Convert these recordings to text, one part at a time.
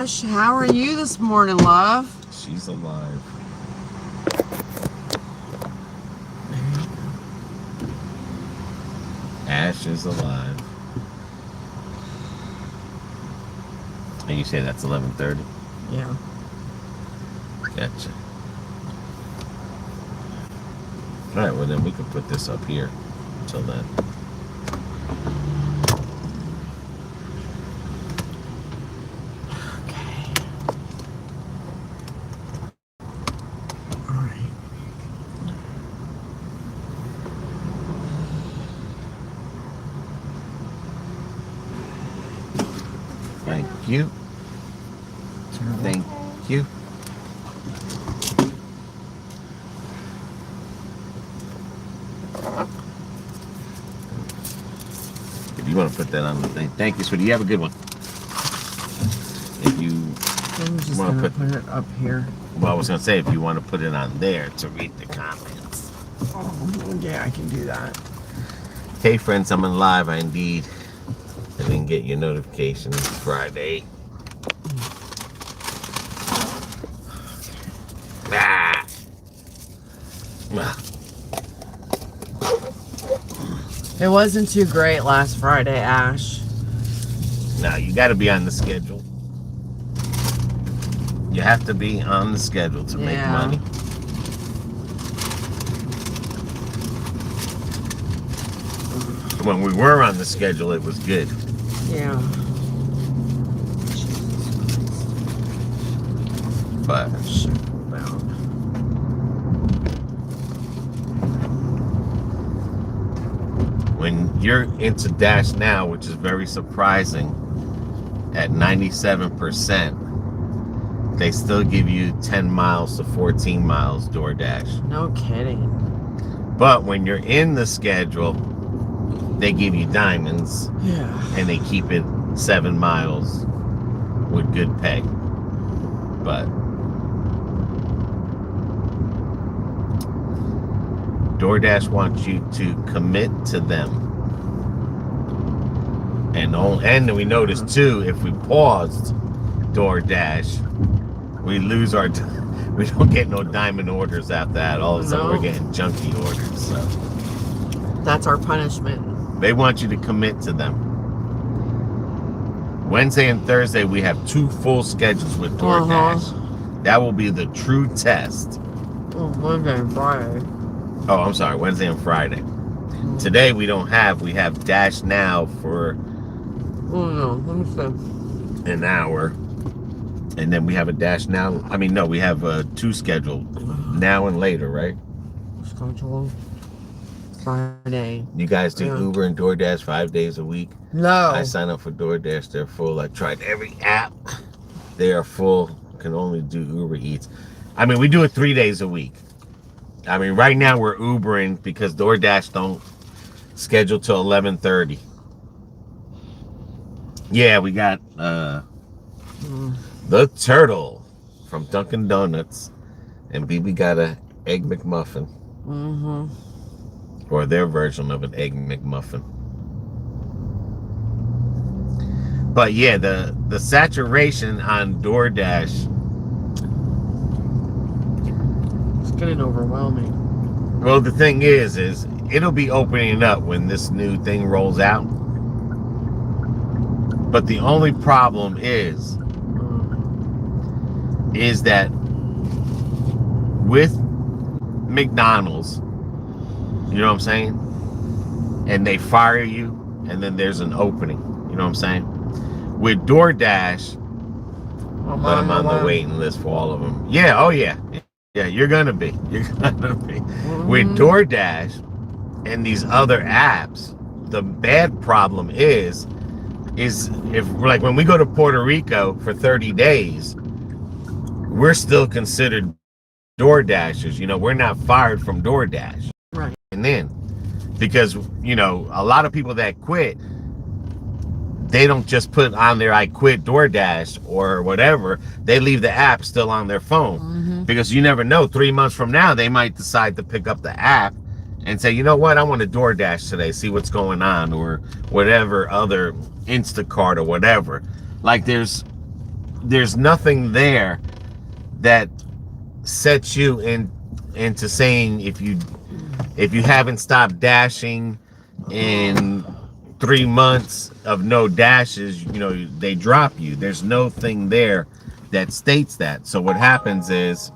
How are you this morning, love? She's alive. Ash is alive. And you say that's 11:30? Yeah. Gotcha. Alright, well then we can put this up here until then. Okay. All right. Thank you. Thank you. If you want to put that on the thing. Thank you, sweetie. You have a good one. If you I'm just want gonna to put it up here. Well, I was going to say, if you want to put it on there to read the comments. Oh, yeah, I can do that. Hey, friends, I'm live. I indeed. I didn't get your notification Friday. Ah. It wasn't too great last Friday, Ash. Now, you got to be on the schedule. You have to be on the schedule to make money. When we were on the schedule, it was good. Yeah. But when you're into Dash now, which is very surprising, at 97%, they still give you 10 miles to 14 miles Doordash. No kidding. But when you're in the schedule, they give you diamonds. Yeah. And they keep it 7 miles with good pay. But DoorDash wants you to commit to them. And we noticed too, if we paused DoorDash, we lose our, we don't get no diamond orders after that. All of a sudden we're getting junky orders. So that's our punishment. They want you to commit to them. Wednesday and Thursday we have 2 full schedules with DoorDash. That will be the true test. Wednesday and Friday. Oh, I'm sorry, Wednesday and Friday. Today we don't have. We have Dash Now for let me see. an hour. And then we have a Dash Now. I mean, no, we have 2 scheduled. Now and later, right? Schedule. Friday. You guys do Uber and DoorDash 5 days a week? No. I sign up for DoorDash. They're full. I tried every app. They are full. Can only do Uber Eats. I mean, we do it 3 days a week. I mean, right now we're Ubering because DoorDash don't schedule till 11:30. Yeah, we got the turtle from Dunkin' Donuts, and BB got a Egg McMuffin. Or their version of an Egg McMuffin. But yeah, the saturation on DoorDash, it's getting overwhelming. Well, the thing is it'll be opening up when this new thing rolls out. But the only problem is that with McDonald's, you know what I'm saying? And they fire you, and then there's an opening. You know what I'm saying? With DoorDash, but I'm on the waiting list for all of them. Yeah, oh yeah. Yeah, you're gonna be. You're gonna be. With DoorDash and these other apps, the bad problem is if, like, when we go to Puerto Rico for 30 days, we're still considered DoorDashers. You know, we're not fired from DoorDash. Right. And then, because, you know, a lot of people that quit, they don't just put on their I quit DoorDash or whatever. They leave the app still on their phone. Because you never know, 3 months from now, they might decide to pick up the app and say, you know what, I want to DoorDash today, see what's going on, or whatever other Instacart or whatever. Like, there's there's nothing there that sets you into saying if you haven't stopped dashing in 3 months of no dashes, they drop you. There's no thing there that states that. So what happens is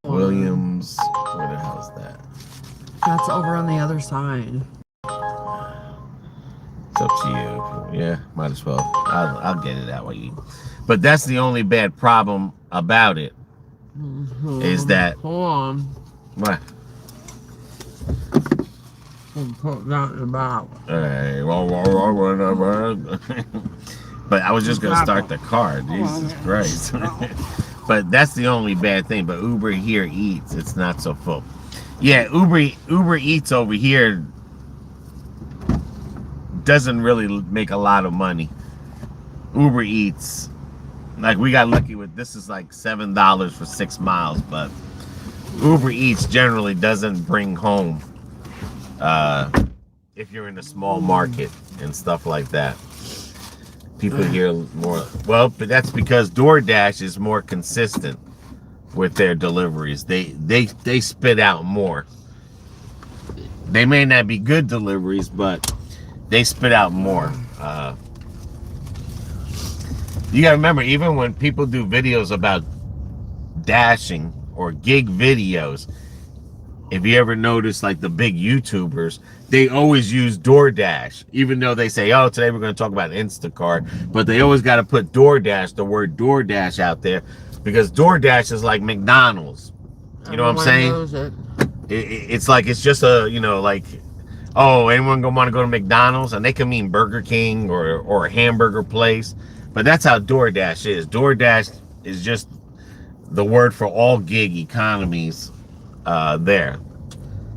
Williams, where the hell is that? That's over on the other side. It's up to you. Yeah, might as well. I'll get it that way. But that's the only bad problem about it. Is that hold on? What? We'll put that in the bottle. Hey, but I was just gonna start the car. Jesus Christ! But that's the only bad thing. But Uber here Eats, it's not so full. Yeah, Uber Eats over here doesn't really make a lot of money. Uber Eats, like we got lucky with this is like $7 for 6 miles, but Uber Eats generally doesn't bring home if you're in a small market and stuff like that. People here more, well, but that's because DoorDash is more consistent with their deliveries. They spit out more. They may not be good deliveries, but they spit out more. You gotta remember, even when people do videos about dashing or gig videos, if you ever notice, like the big YouTubers, they always use DoorDash, even though they say, oh, today we're going to talk about Instacart, but they always got to put DoorDash, the word DoorDash out there, because DoorDash is like McDonald's. You know what I'm saying? It's like, it's just a, like, oh, anyone gonna want to go to McDonald's? And they can mean Burger King or a hamburger place, but that's how DoorDash is. DoorDash is just the word for all gig economies there.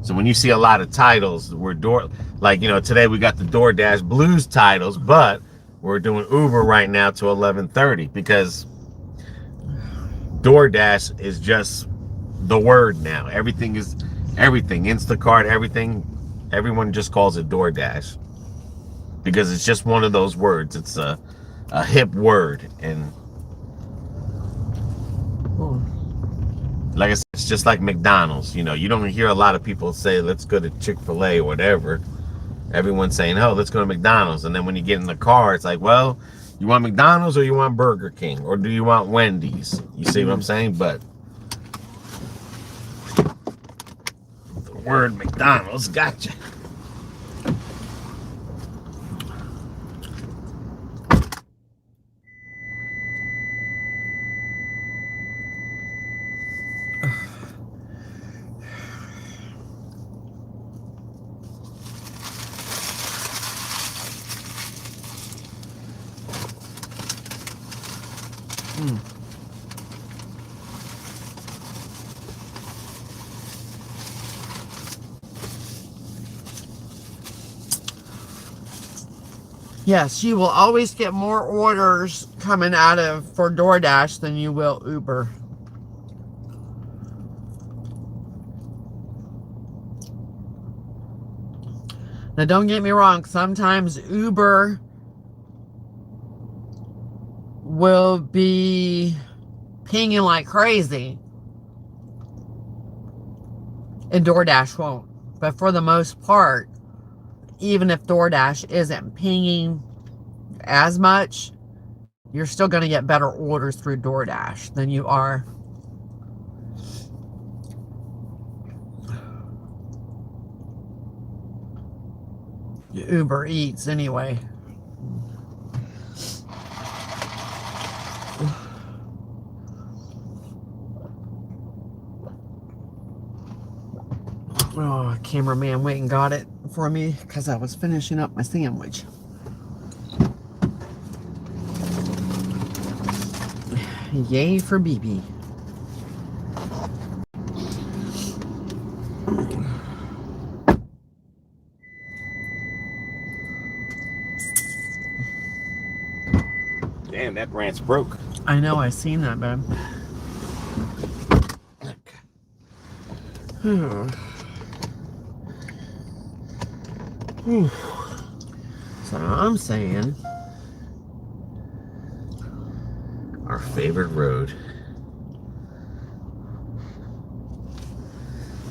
So when you see a lot of titles, today we got the DoorDash Blues titles, but we're doing Uber right now to 11:30 because DoorDash is just the word now. Everything is everything. Instacart, everything. Everyone just calls it DoorDash because it's just one of those words. It's a hip word, and like I said, it's just like McDonald's. You don't hear a lot of people say, let's go to Chick-fil-A or whatever. Everyone's saying, oh, let's go to McDonald's. And then when you get in the car, it's like, well, you want McDonald's or you want Burger King? Or do you want Wendy's? You see what I'm saying? But the word McDonald's gotcha. Yes, you will always get more orders coming for DoorDash than you will Uber. Now, don't get me wrong. Sometimes Uber will be pinging like crazy, and DoorDash won't. But for the most part, even if DoorDash isn't pinging as much, you're still going to get better orders through DoorDash than you are Uber Eats anyway. Oh, cameraman went and got it for me because I was finishing up my sandwich. Yay for BB. Damn, that branch broke. I know, I seen that, babe. So I'm saying Our favorite road.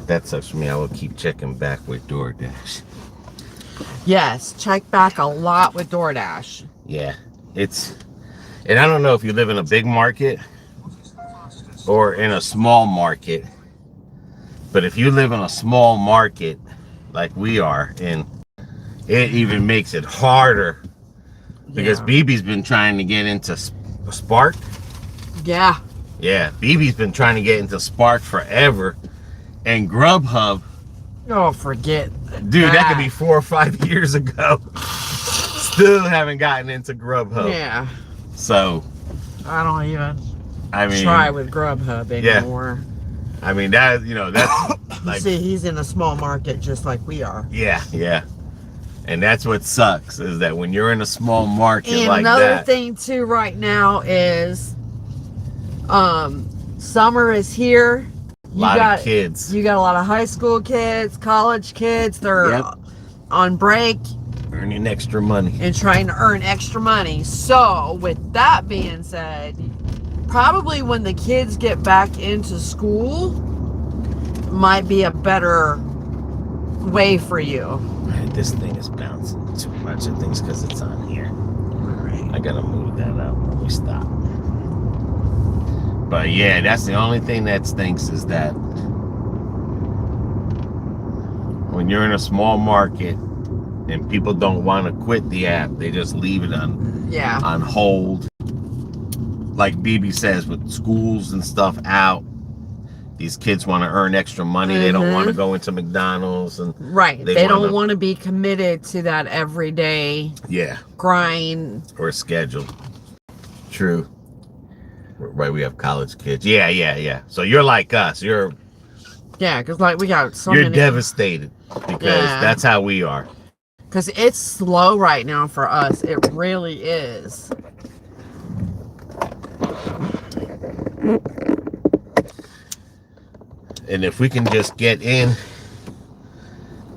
That sucks for me. I will keep checking back with Doordash. Yes, check back a lot with DoorDash. Yeah, and I don't know if you live in a big market or in a small market, but if you live in a small market like we are, and it even makes it harder because BB's been trying to get into Spark. Yeah. Yeah, BB's been trying to get into Spark forever, and Grubhub. Oh, forget. Dude, that could be 4 or 5 years ago. Still haven't gotten into Grubhub. Yeah. So. I don't even I try with Grubhub anymore. Yeah. I mean, that's like. See, he's in a small market just like we are. Yeah, yeah. And that's what sucks, is that when you're in a small market and like that. Another thing, too, right now is summer is here. A lot of kids. You got a lot of high school kids, college kids. They're on break. Earning extra money. And trying to earn extra money. So, with that being said, probably when the kids get back into school, might be a better way for you. This thing is bouncing too much. I think it's because it's on here. Right. I gotta move that up when we stop. But yeah, that's the only thing that stinks, is that when you're in a small market and people don't want to quit the app, they just leave it on hold. Like BB says, with schools and stuff out, these kids want to earn extra money. They don't want to go into McDonald's and they don't want to be committed to that everyday grind or schedule. True. Right, we have college kids. Yeah. So you're like us. because like we got so you're many. devastated because that's how we are. Because it's slow right now for us. It really is. And if we can just get in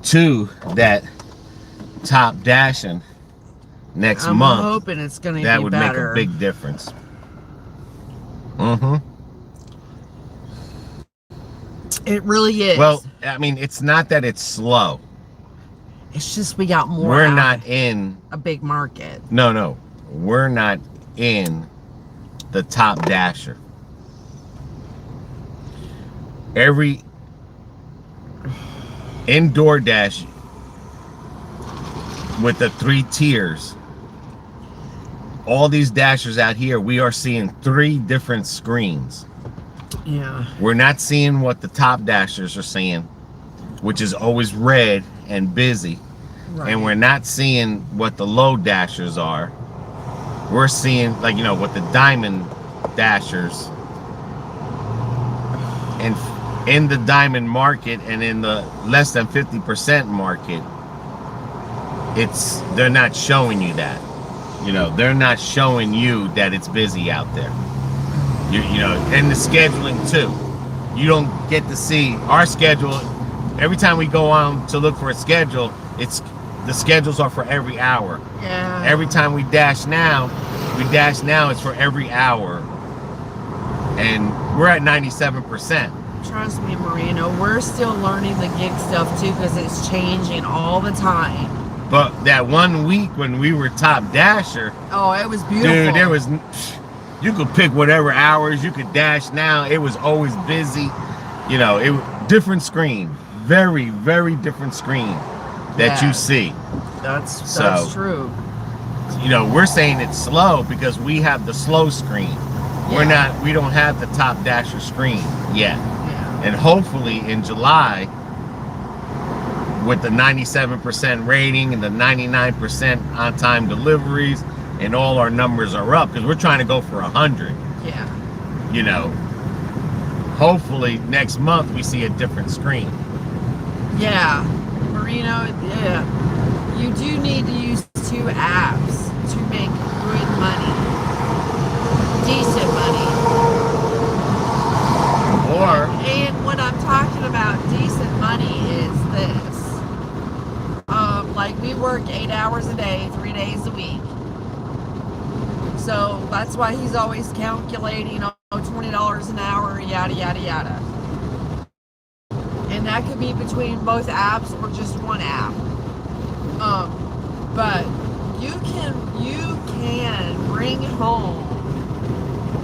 to that top dashing next month, I'm hoping it's going to be better. That would make a big difference. It really is. Well, I mean, it's not that it's slow. It's just we got more. We're not in a big market. No. We're not in the top dasher. In Doordash, with the 3 tiers, all these dashers out here, we are seeing 3 different screens. Yeah. We're not seeing what the top dashers are seeing, which is always red and busy. Right. And we're not seeing what the low dashers are. We're seeing, like, what the diamond dashers. And in the diamond market and in the less than 50% market, they're not showing you that. They're not showing you that it's busy out there. And the scheduling too. You don't get to see our schedule. Every time we go on to look for a schedule, the schedules are for every hour. Yeah. Every time we dash now, it's for every hour. And we're at 97%. Trust me, Marino, we're still learning the gig stuff too, because it's changing all the time. But that 1 week when we were top dasher, oh, it was beautiful. Dude, you could pick whatever hours, you could dash now. It was always busy. Different screen. Very, very different screen that you see. That's true. We're saying it's slow because we have the slow screen. Yeah. We don't have the top dasher screen yet. Yeah. And hopefully in July, with the 97% rating and the 99% on-time deliveries, and all our numbers are up, because we're trying to go for 100. Yeah. Hopefully next month we see a different screen. Yeah. Marino, you do need to use 2 apps to make good money. Decent money. And what I'm talking about decent money is this. Like we work 8 hours a day, 3 days a week. So that's why he's always calculating, oh, $20 an hour, yada, yada, yada. And that could be between both apps or just one app. But you can bring home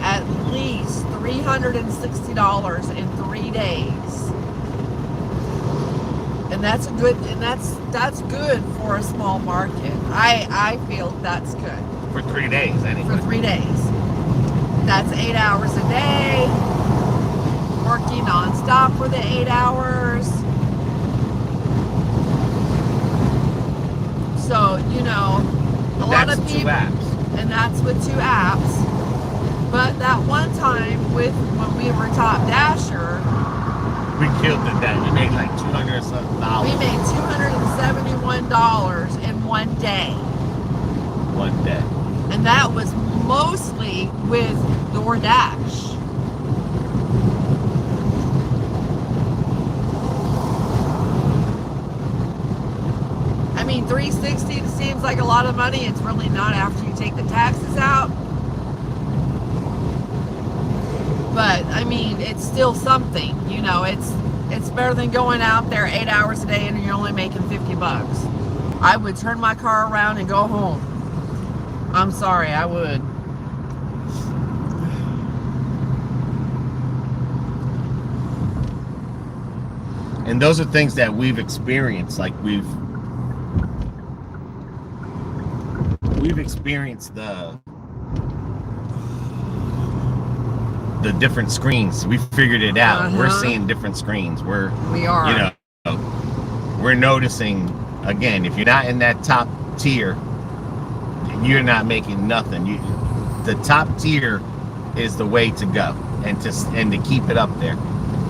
at least $360 in 3 days. And that's good for a small market. I feel that's good. For 3 days, anyway. For 3 days. That's 8 hours a day. Working non-stop for the 8 hours. So, you know, a lot of people, and that's with 2 apps. But that one time when we were Top Dasher, we killed it. That we made like $200 or something. We made $271 in one day. One day. And that was mostly with Doordash. I mean, $360 seems like a lot of money. It's really not after you take the taxes out. But I mean, it's still something. You know, it's better than going out there 8 hours a day and you're only making $50. I would turn my car around and go home. I'm sorry, I would. And those are things that we've experienced. Like we've experienced the different screens. We figured it out. We're seeing different screens. We are. You know, we're noticing again. If you're not in that top tier, you're not making nothing. The top tier is the way to go, and to keep it up there.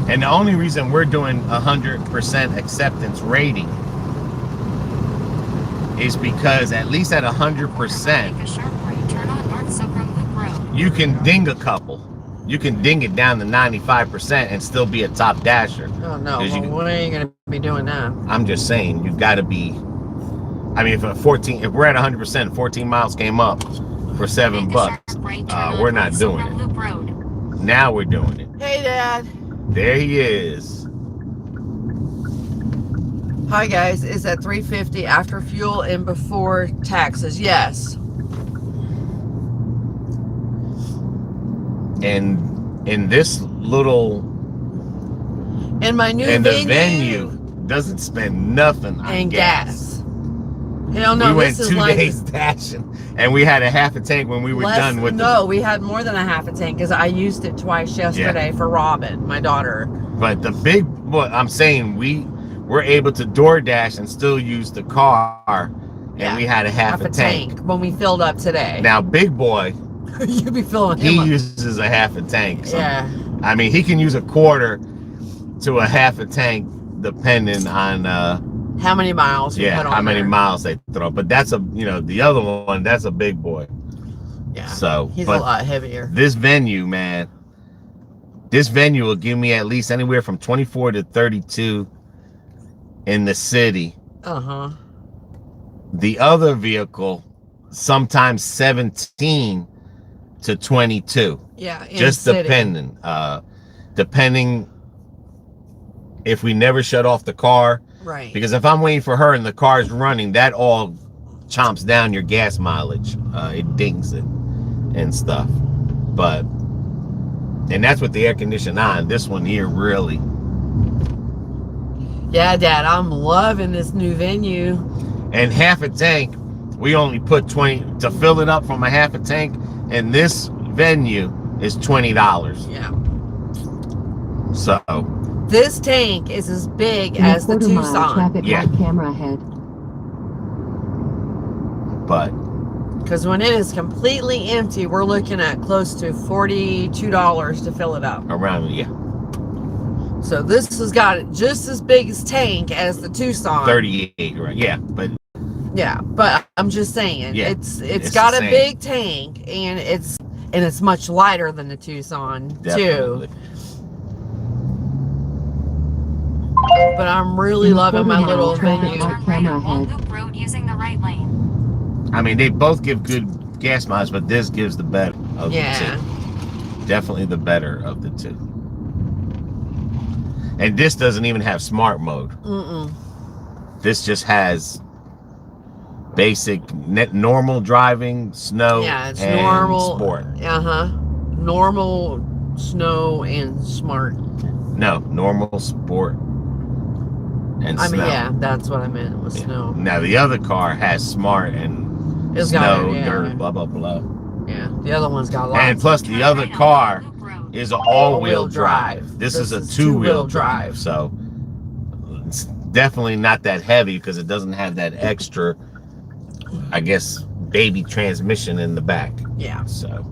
And the only reason we're doing 100% acceptance rating is because at least at 100%, you can ding a couple. You can ding it down to 95% and still be a Top Dasher. Oh no, well, when are you going to be doing that? I'm just saying, you've got to be. I mean, if we're at 100%, 14 miles came up for $7, we're not doing it. Now we're doing it. Hey, Dad. There he is. Hi, guys. Is that $350 after fuel and before taxes? Yes. And in this little, in my new the venue doesn't spend nothing on gas. Hell no, we went 2 days dashing, and we had a half a tank when we were done with we had more than a half a tank because I used it twice yesterday for Robin, my daughter. But what I'm saying, we were able to DoorDash and still use the car, and we had a half a tank when we filled up today. Now, big boy, you be filling him he up. uses a half a tank. So, yeah. I mean, he can use a quarter to a half a tank depending on how many miles you put on how many miles they throw. But that's the other one, that's a big boy. Yeah. So he's a lot heavier. This venue, man, will give me at least anywhere from 24 to 32 in the city. The other vehicle, sometimes 17 to 22. Yeah. Just depending. Depending if we never shut off the car. Right. Because if I'm waiting for her and the car's running, that all chomps down your gas mileage. It dings it and stuff. And that's with the air conditioning on. This one here, really. Yeah, Dad, I'm loving this new venue. And half a tank, we only put 20 to fill it up from a half a tank. And this venue is $20. Yeah. So this tank is as big as the Tucson. Camera ahead. But because when it is completely empty, we're looking at close to $42 to fill it up. Around, yeah. So this has got it just as big as tank as the Tucson. 38, right? Yeah, but I'm just saying, it's got a big tank, and it's much lighter than the Tucson too. But I'm really loving my little venue. Camera ahead. I mean, they both give gas mileage, but this gives the better of the two. Definitely the better of the two. And this doesn't even have smart mode. This just has basic normal driving, snow, it's and normal, sport. Normal, snow, and smart. No, normal, sport, and snow. I mean, yeah, that's what I meant with snow. Now the other car has smart and snow, dirt, blah blah blah. Yeah, the other one's got lots. And plus, the other car is an all-wheel drive. This is a two-wheel drive, so it's definitely not that heavy because it doesn't have that extra, I guess, baby transmission in the back. Yeah. So.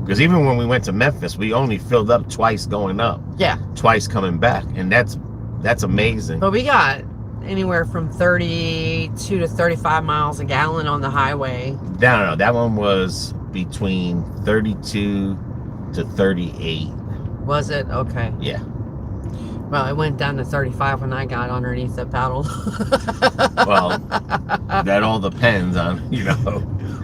Because even when we went to Memphis, we only filled up twice going up. Yeah. Twice coming back, and that's amazing. But we got anywhere from 32 to 35 miles a gallon on the highway. No, that one was between 32 to 38. Was it? Okay. Yeah. Well, it went down to 35 when I got underneath the pedal. Well, that all depends on,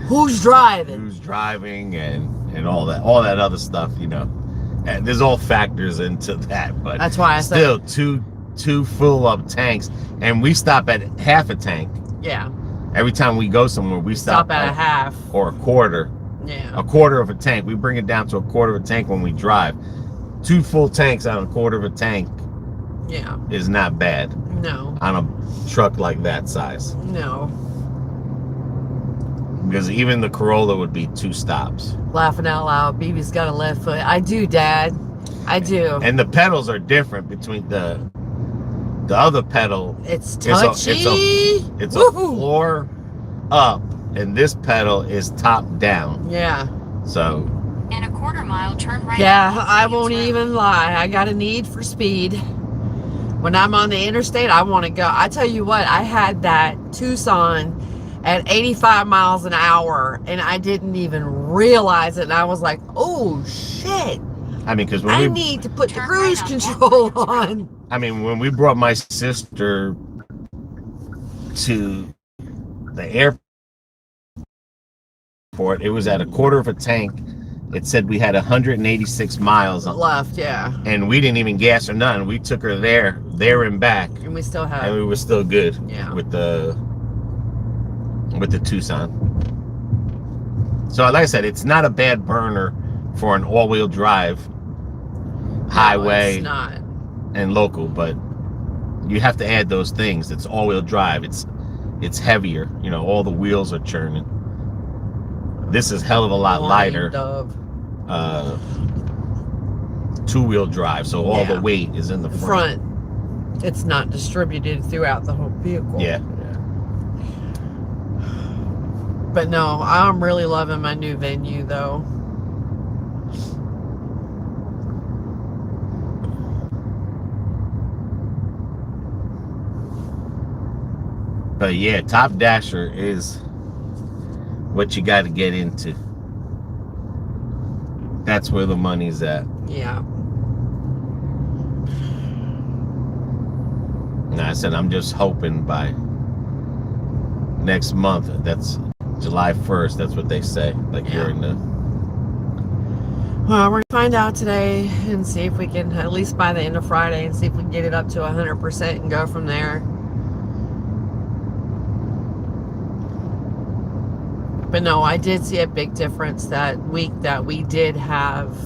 who's driving. Who's driving and all that other stuff, And there's all factors into that, but that's why I still said two full up tanks, and we stop at half a tank. Yeah. Every time we go somewhere, we stop at a half or a quarter. Yeah. A quarter of a tank. We bring it down to a quarter of a tank when we drive. 2 full tanks on a quarter of a tank. Yeah. Is not bad. No. On a truck like that size. No. Because even the Corolla would be 2 stops. Laughing out loud. BB's got a left foot. I do, Dad. I do. And the pedals are different between the other pedal. It's touchy. It's a floor up, and this pedal is top down. Yeah. So. In a quarter mile, turn right. Yeah, I won't even lie. I got a need for speed. When I'm on the interstate, I want to go. I tell you what, I had that Tucson at 85 miles an hour, and I didn't even realize it. And I was like, oh, shit. I mean, because I need to put the cruise control on. I mean, when we brought my sister to the airport, it was at a quarter of a tank. It said we had 186 miles left, yeah. And we didn't even gas or nothing. We took her there and back. And we still have. And we were still good. Yeah. With the Tucson. So like I said, it's not a bad burner for an all-wheel drive highway. It's not. And local, but you have to add those things. It's all-wheel drive. It's heavier. All the wheels are churning. This is hell of a lot lighter. Two-wheel drive, so all the weight is in the front. It's not distributed throughout the whole vehicle. Yeah. But no, I'm really loving my new venue, though. But yeah, Top Dasher is what you got to get into. That's where the money's at. Yeah. And I said, I'm just hoping by next month, that's July 1st, that's what they say. Like during the... Well, we're going to find out today and see if we can, at least by the end of Friday, and see if we can get it up to 100% and go from there. But no, I did see a big difference that week that we did have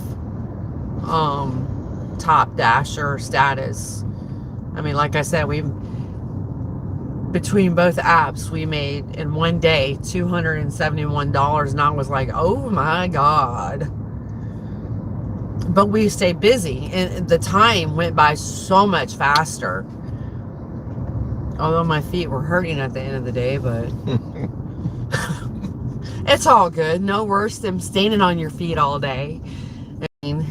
Top Dasher status. I mean, like I said, between both apps, we made in one day $271, and I was like, oh my God. But we stayed busy, and the time went by so much faster. Although my feet were hurting at the end of the day, but it's all good. No worse than standing on your feet all day. I mean,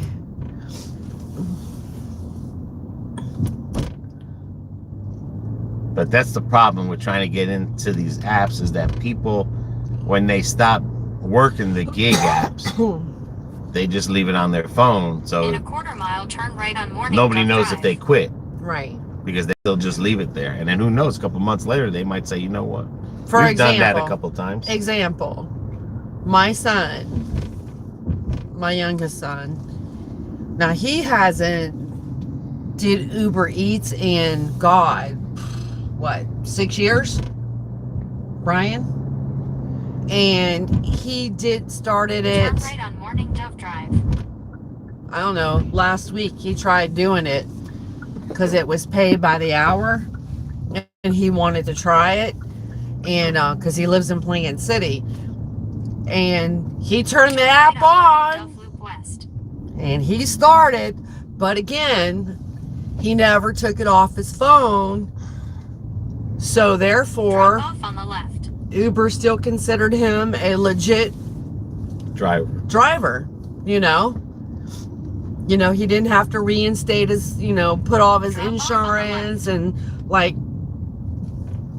but that's the problem with trying to get into these apps, is that people, when they stop working the gig apps, they just leave it on their phone. So in a quarter mile, turn right on Morning nobody Cup knows Drive. if they quit. Right. Because they'll just leave it there. And then who knows, a couple months later, they might say, you know what? For We've example, done that a couple times. Example, my son, my youngest son, now he did Uber Eats in, God, what, 6 years? Brian? And he started it. Turn right on Morning Dove Drive. I don't know, last week he tried doing it because it was paid by the hour and he wanted to try it, and because he lives in Plant City, and he turned the app on and he started, but again, he never took it off his phone, so therefore Drop off on the left. Uber still considered him a legit driver. You know, he didn't have to reinstate his, put all of his insurance and like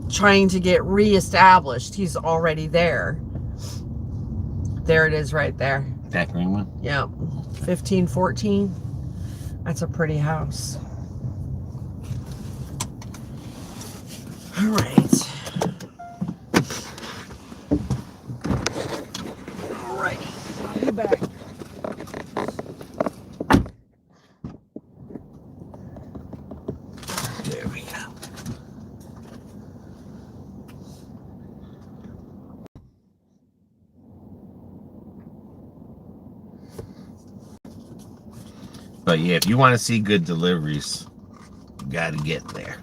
trying to get reestablished. He's already there. There it is right there. That green one? Yeah. 1514. That's a pretty house. All right. All right. I'll be back. There we go. But yeah, if you want to see good deliveries, you got to get there.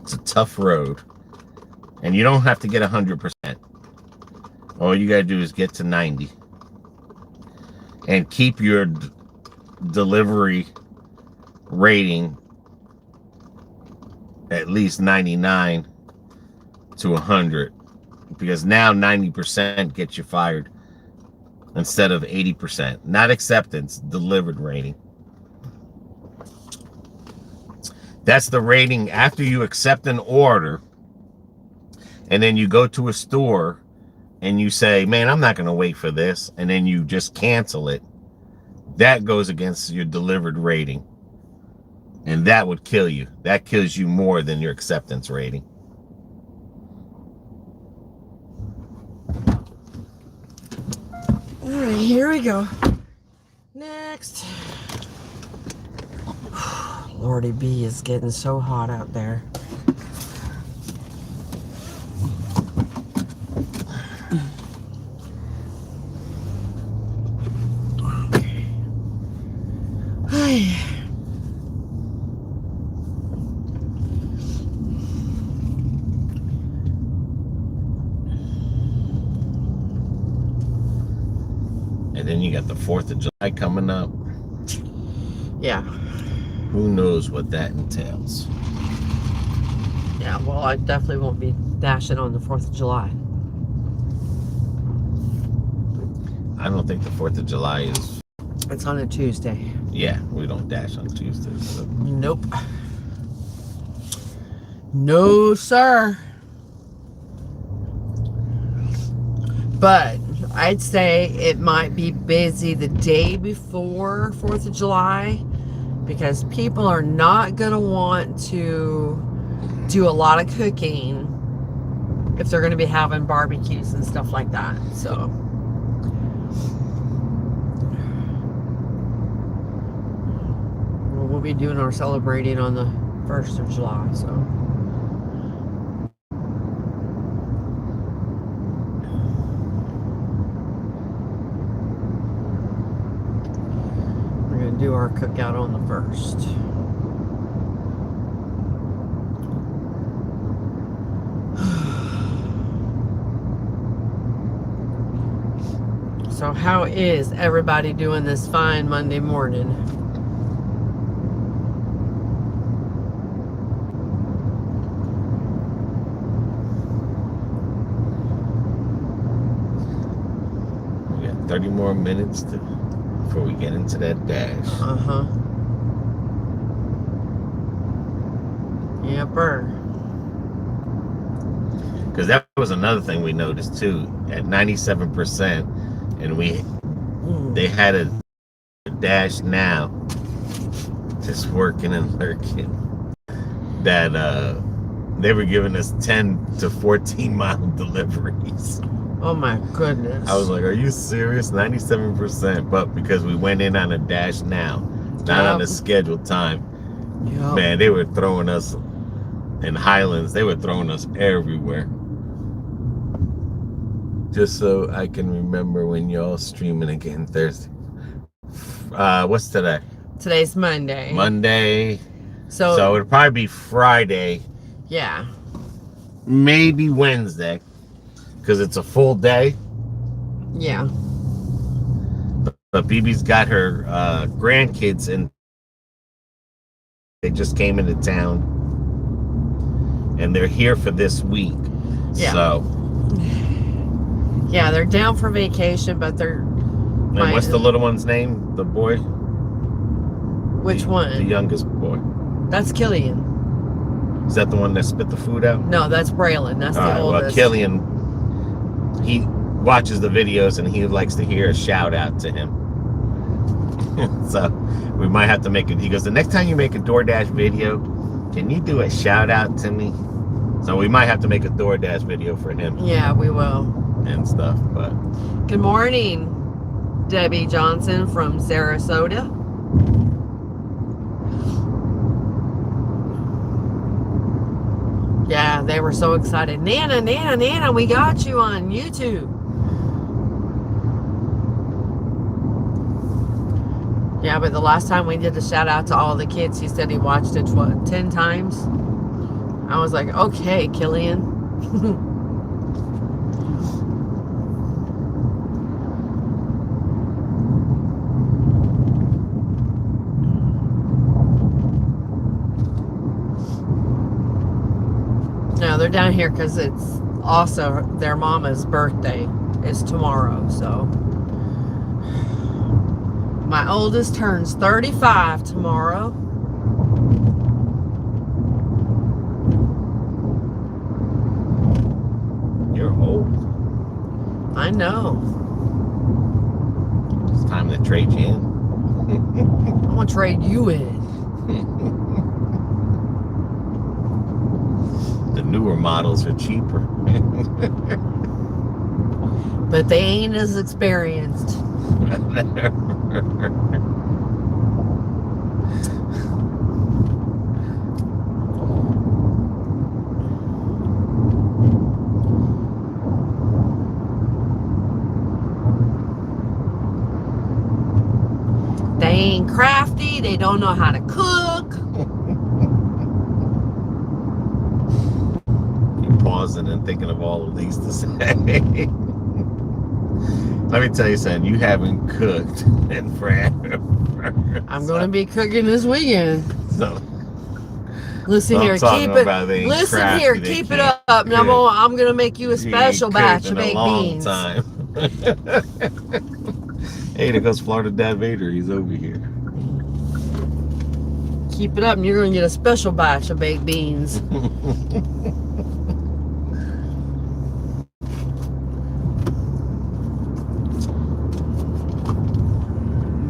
It's a tough road. And you don't have to get 100%. All you got to do is get to 90. And keep your delivery rating at least 99 to 100. Because now 90% gets you fired instead of 80%. Not acceptance, delivered rating. That's the rating after you accept an order and then you go to a store and you say, man, I'm not going to wait for this, and then you just cancel it. That goes against your delivered rating. And that would kill you. That kills you more than your acceptance rating. All right, here we go. Next. Lordy B is getting so hot out there. Okay. And then you got the 4th of July coming up. Yeah. Who knows what that entails? Yeah, well, I definitely won't be dashing on the 4th of July. I don't think the 4th of July is... It's on a Tuesday. Yeah, we don't dash on Tuesdays. So. Nope. No, sir. But I'd say it might be busy the day before 4th of July, because people are not going to want to do a lot of cooking if they're going to be having barbecues and stuff like that. So we'll be doing our celebrating on the 1st of July. So we're going to do our cookout on the 1st. So how is everybody doing this fine Monday morning? We got 30 more minutes before we get into that dash. Uh-huh. Yepper. Because that was another thing we noticed too. At 97%, and they had a dash now just working and lurking, that they were giving us 10 to 14 mile deliveries. Oh my goodness. I was like, are you serious? 97%. But because we went in on a dash now, not on a scheduled time, man, they were throwing us in Highlands. They were throwing us everywhere. Just so I can remember when y'all streaming again Thursday. What's today? Today's Monday. Monday. So it'll probably be Friday. Yeah. Maybe Wednesday. Because it's a full day. Yeah. But BB's got her grandkids, and they just came into town. And they're here for this week. Yeah. So. Yeah, they're down for vacation, but they're... And what's the little one's name? The boy? Which one? The youngest boy. That's Killian. Is that the one that spit the food out? No, that's Braylon. That's the oldest. Well, Killian, he watches the videos and he likes to hear a shout out to him. So we might have to make it. He goes, the next time you make a DoorDash video, can you do a shout out to me? So we might have to make a DoorDash video for him. Yeah, we will. And stuff, but. Good morning, Debbie Johnson from Sarasota. Yeah, they were so excited. Nana, Nana, Nana, we got you on YouTube. Yeah, but the last time we did a shout out to all the kids, he said he watched it, what, 10 times? I was like, okay, Killian. No, they're down here because it's also their mama's birthday is tomorrow, so. My oldest turns 35 tomorrow. You're old. I know. It's time to trade you in. I'm going to trade you in. The newer models are cheaper. But they ain't as experienced. They ain't crafty. They don't know how to cook. You're pausing and thinking of all of these to say. Let me tell you something. You haven't cooked in forever. I'm going to be cooking this weekend. So, listen here, keep it. Listen here, keep it up. Now I'm going to make you a special batch of baked beans. Time. Hey, there goes Florida Dad Vader. He's over here. Keep it up, and you're going to get a special batch of baked beans.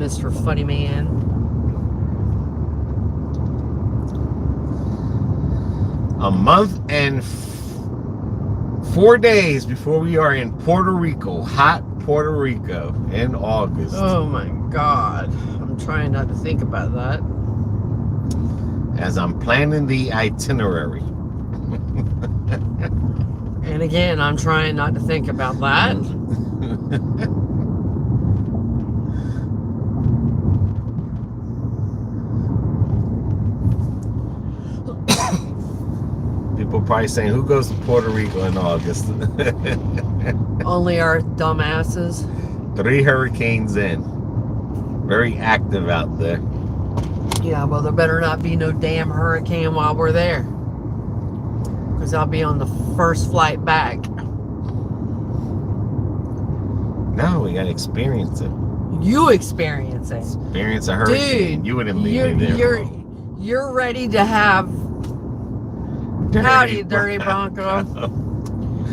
Mr. Funny Man. A month and 4 days before we are in Puerto Rico, hot Puerto Rico, in August. Oh my God. I'm trying not to think about that. As I'm planning the itinerary. And again, I'm trying not to think about that. People probably saying, who goes to Puerto Rico in August? Only our dumbasses. 3 hurricanes in. Very active out there. Yeah, well, there better not be no damn hurricane while we're there. Because I'll be on the first flight back. No, we got to experience it. You experience it. Experience a hurricane. Dude, You wouldn't leave me there. You're ready to have... Howdy, Dirty Bronco.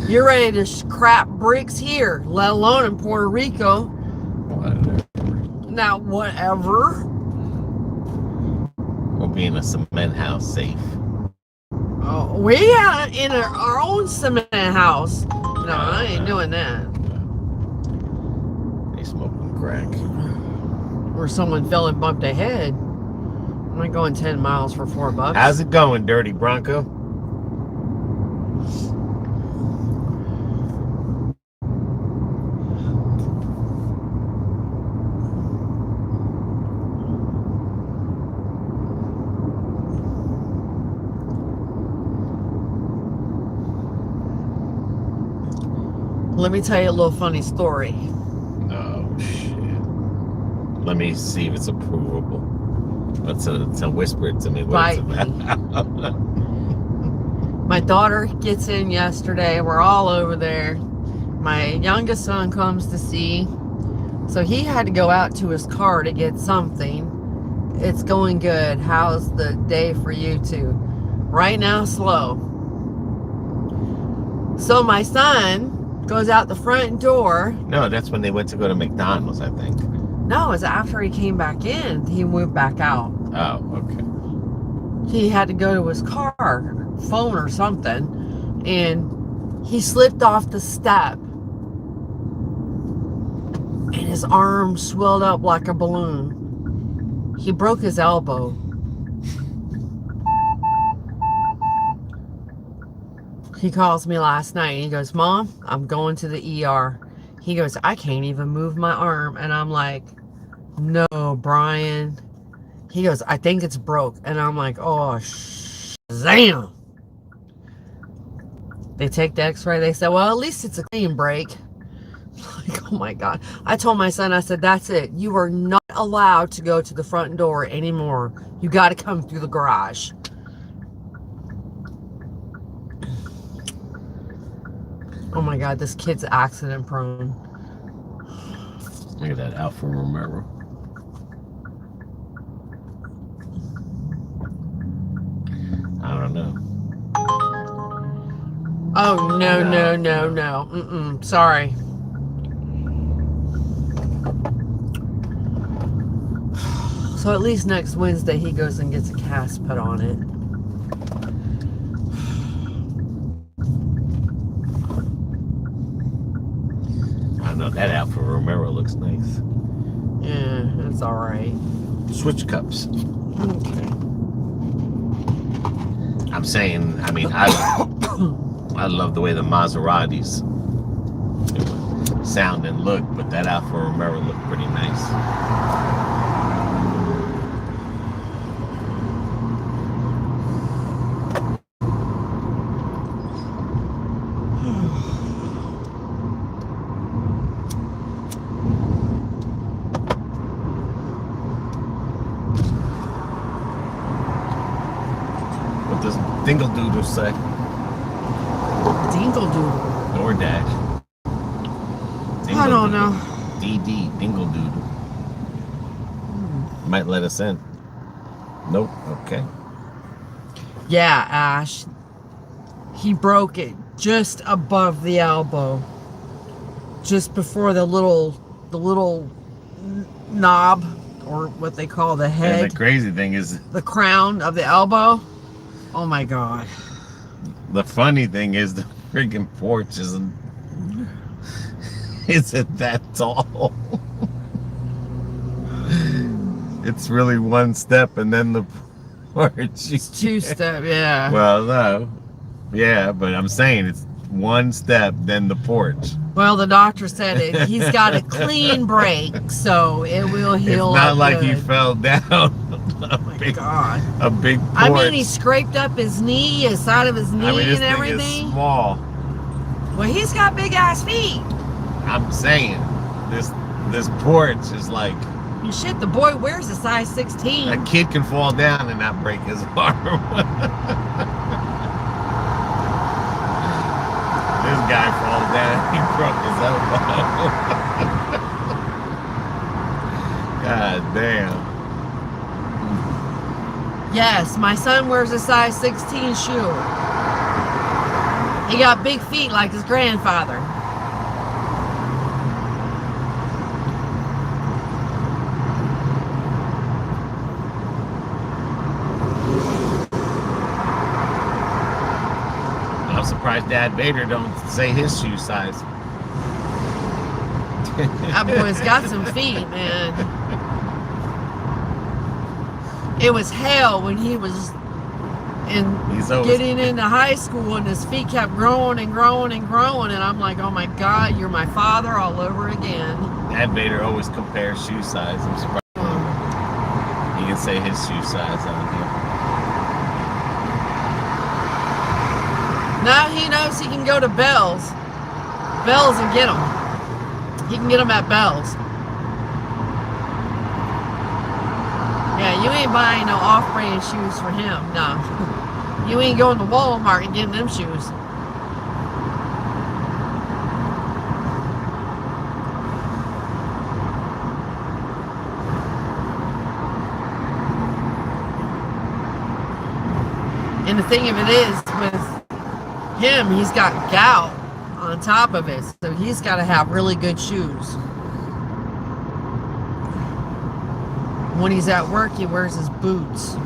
You're ready to crap bricks here, let alone in Puerto Rico. Whatever. Now, whatever. or be in a cement house safe? Oh, we had in our own cement house. No, I ain't doing that. They smoking crack. Or someone fell and bumped their head. I'm not going 10 miles for $4. How's it going, Dirty Bronco? Let me tell you a little funny story. Oh, shit. Let me see if it's approvable. To whisper it to me. What it's about. My daughter gets in yesterday. We're all over there. My youngest son comes to see. So he had to go out to his car to get something. It's going good. How's the day for you two? Right now, slow. So my son goes out the front door. No, that's when they went to go to McDonald's, I think. No, it's after he came back in. He moved back out. Oh, okay. He had to go to his car, phone or something, and he slipped off the step. And his arm swelled up like a balloon. He broke his elbow. He calls me last night and he goes, Mom, I'm going to the ER. He goes, I can't even move my arm. And I'm like, no, Brian. He goes, I think it's broke. And I'm like, oh, Shazam. They take the x-ray. They said, well, at least it's a clean break. Like, oh my God. I told my son, I said, that's it. You are not allowed to go to the front door anymore. You got to come through the garage. Oh my God, this kid's accident prone. Look at that Alfa Romero. I don't know. Oh, no. Sorry. So at least next Wednesday he goes and gets a cast put on it. I don't know. That Alfa Romero looks nice. Yeah, it's all right. Switch cups. Okay. I'm saying, I mean, I love the way the Maseratis sound and look, but that Alfa Romero looked pretty nice. What does Dingle Doodle say? Dingle Doodle. Doordash. I don't know. DD, Dingle Doodle. Might let us in. Nope. Okay. Yeah, Ash. He broke it just above the elbow. Just before the little knob, or what they call the head. And the crazy thing is, the crown of the elbow. Oh my God. the funny thing is the freaking porch isn't that tall. It's really one step and then the porch. It's two-step, yeah. Well, no. Yeah, but I'm saying it's one step, then the porch. Well, the doctor said he's got a clean break, so it will heal. It's not up like good. he fell down. God. A big porch. I mean, he scraped up his knee, his side of his knee, this and thing everything. is small. Well, he's got big ass feet. I'm saying this porch is like And shit, the boy wears a size 16. a kid can fall down and not break his arm. This guy falls down, he broke his elbow. God damn. Yes, my son wears a size 16 shoe. He got big feet like his grandfather. I'm surprised Dad Vader don't say his shoe size. That boy's got some feet, man. It was hell when he was getting into high school, and his feet kept growing and growing and growing, and I'm like, oh my God, you're my father all over again. Dad Vader always compares shoe size. I'm surprised he can say his shoe size on here. Now he knows he can go to Bell's and get them. He can get them at Bell's. Yeah, you ain't buying no off-brand shoes for him, no. You ain't going to Walmart and getting them shoes. And the thing of it is, with him, he's got gout on top of it, so he's got to have really good shoes. When he's at work, he wears his boots.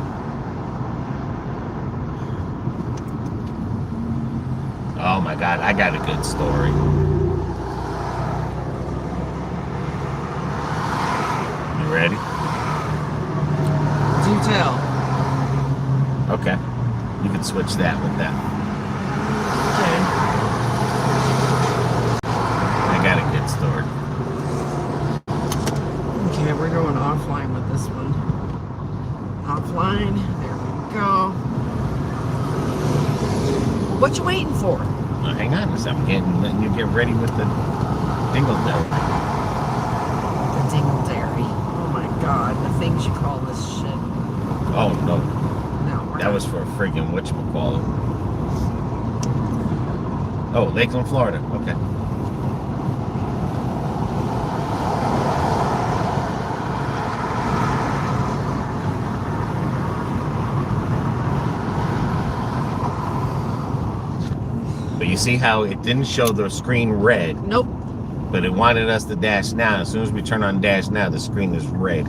Oh my God, I got a good story. You ready? Do tell. Okay. You can switch that with that. Okay. I got a good story. Okay, we're going offline with this one. Offline. There we go. What you waiting for? Well, hang on a second. I'm letting you get ready with the dingleberry. The dingleberry. Oh my God, the things you call this shit. Oh no. No, That was for a friggin' whatchamacallit. Oh, Lakeland, Florida. Okay. But you see how it didn't show the screen red? Nope. But it wanted us to dash now. As soon as we turn on dash now, the screen is red.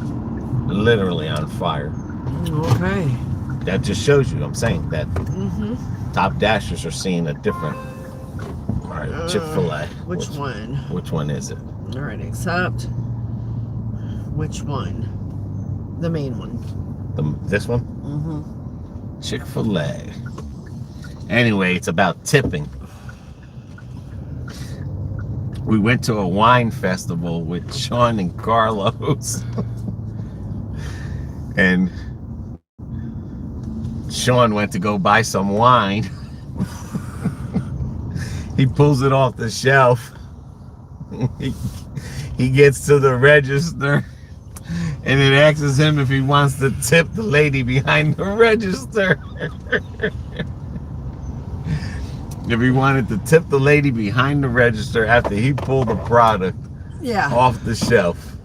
Literally on fire. Okay. That just shows you, I'm saying, that Mm-hmm. top dashers are seeing a different. All right, Chick-fil-A. Which one? Which one is it? All right, accept. Which one? The main one. This one? Mm-hmm. Chick-fil-A. Anyway, it's about tipping. We went to a wine festival with Sean and Carlos. And Sean went to go buy some wine. He pulls it off the shelf. He gets to the register, and it asks him if he wants to tip the lady behind the register. If he wanted to tip the lady behind the register after he pulled the product off the shelf.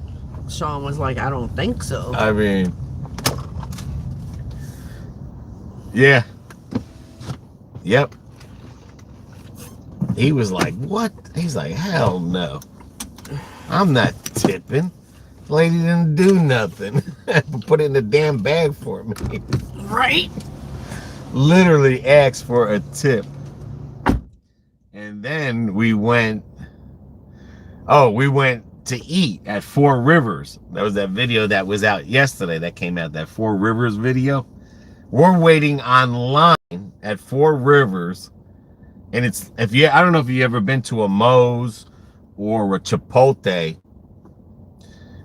Sean was like, I don't think so. I mean, yeah. Yep. He was like, what? He's like, hell no. I'm not tipping. The lady didn't do nothing. Put it in the damn bag for me. Right? Literally asked for a tip. And then we went to eat at Four Rivers. That was that video that was out yesterday that came out, that Four Rivers video. We're waiting online at Four Rivers. And it's, I don't know if you ever been to a Moe's or a Chipotle.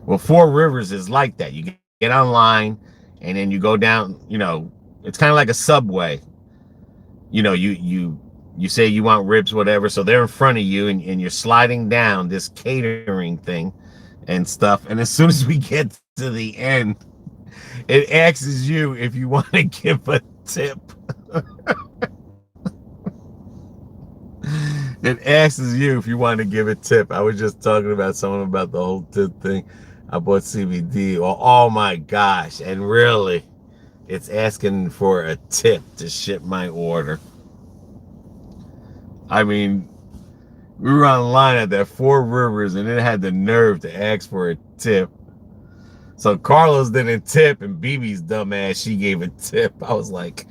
Well, Four Rivers is like that. You get online and then you go down, you know, it's kind of like a Subway. You know, you say you want ribs, whatever. So they're in front of you and you're sliding down this catering thing and stuff. And as soon as we get to the end, it asks you if you want to give a tip. It asks you if you want to give a tip. I was just talking about someone about the whole tip thing. I bought CBD. Oh my gosh. And really, it's asking for a tip to ship my order. I mean, we were online at that Four Rivers and it had the nerve to ask for a tip. So Carlos didn't tip and BB's dumb ass, she gave a tip. I was like,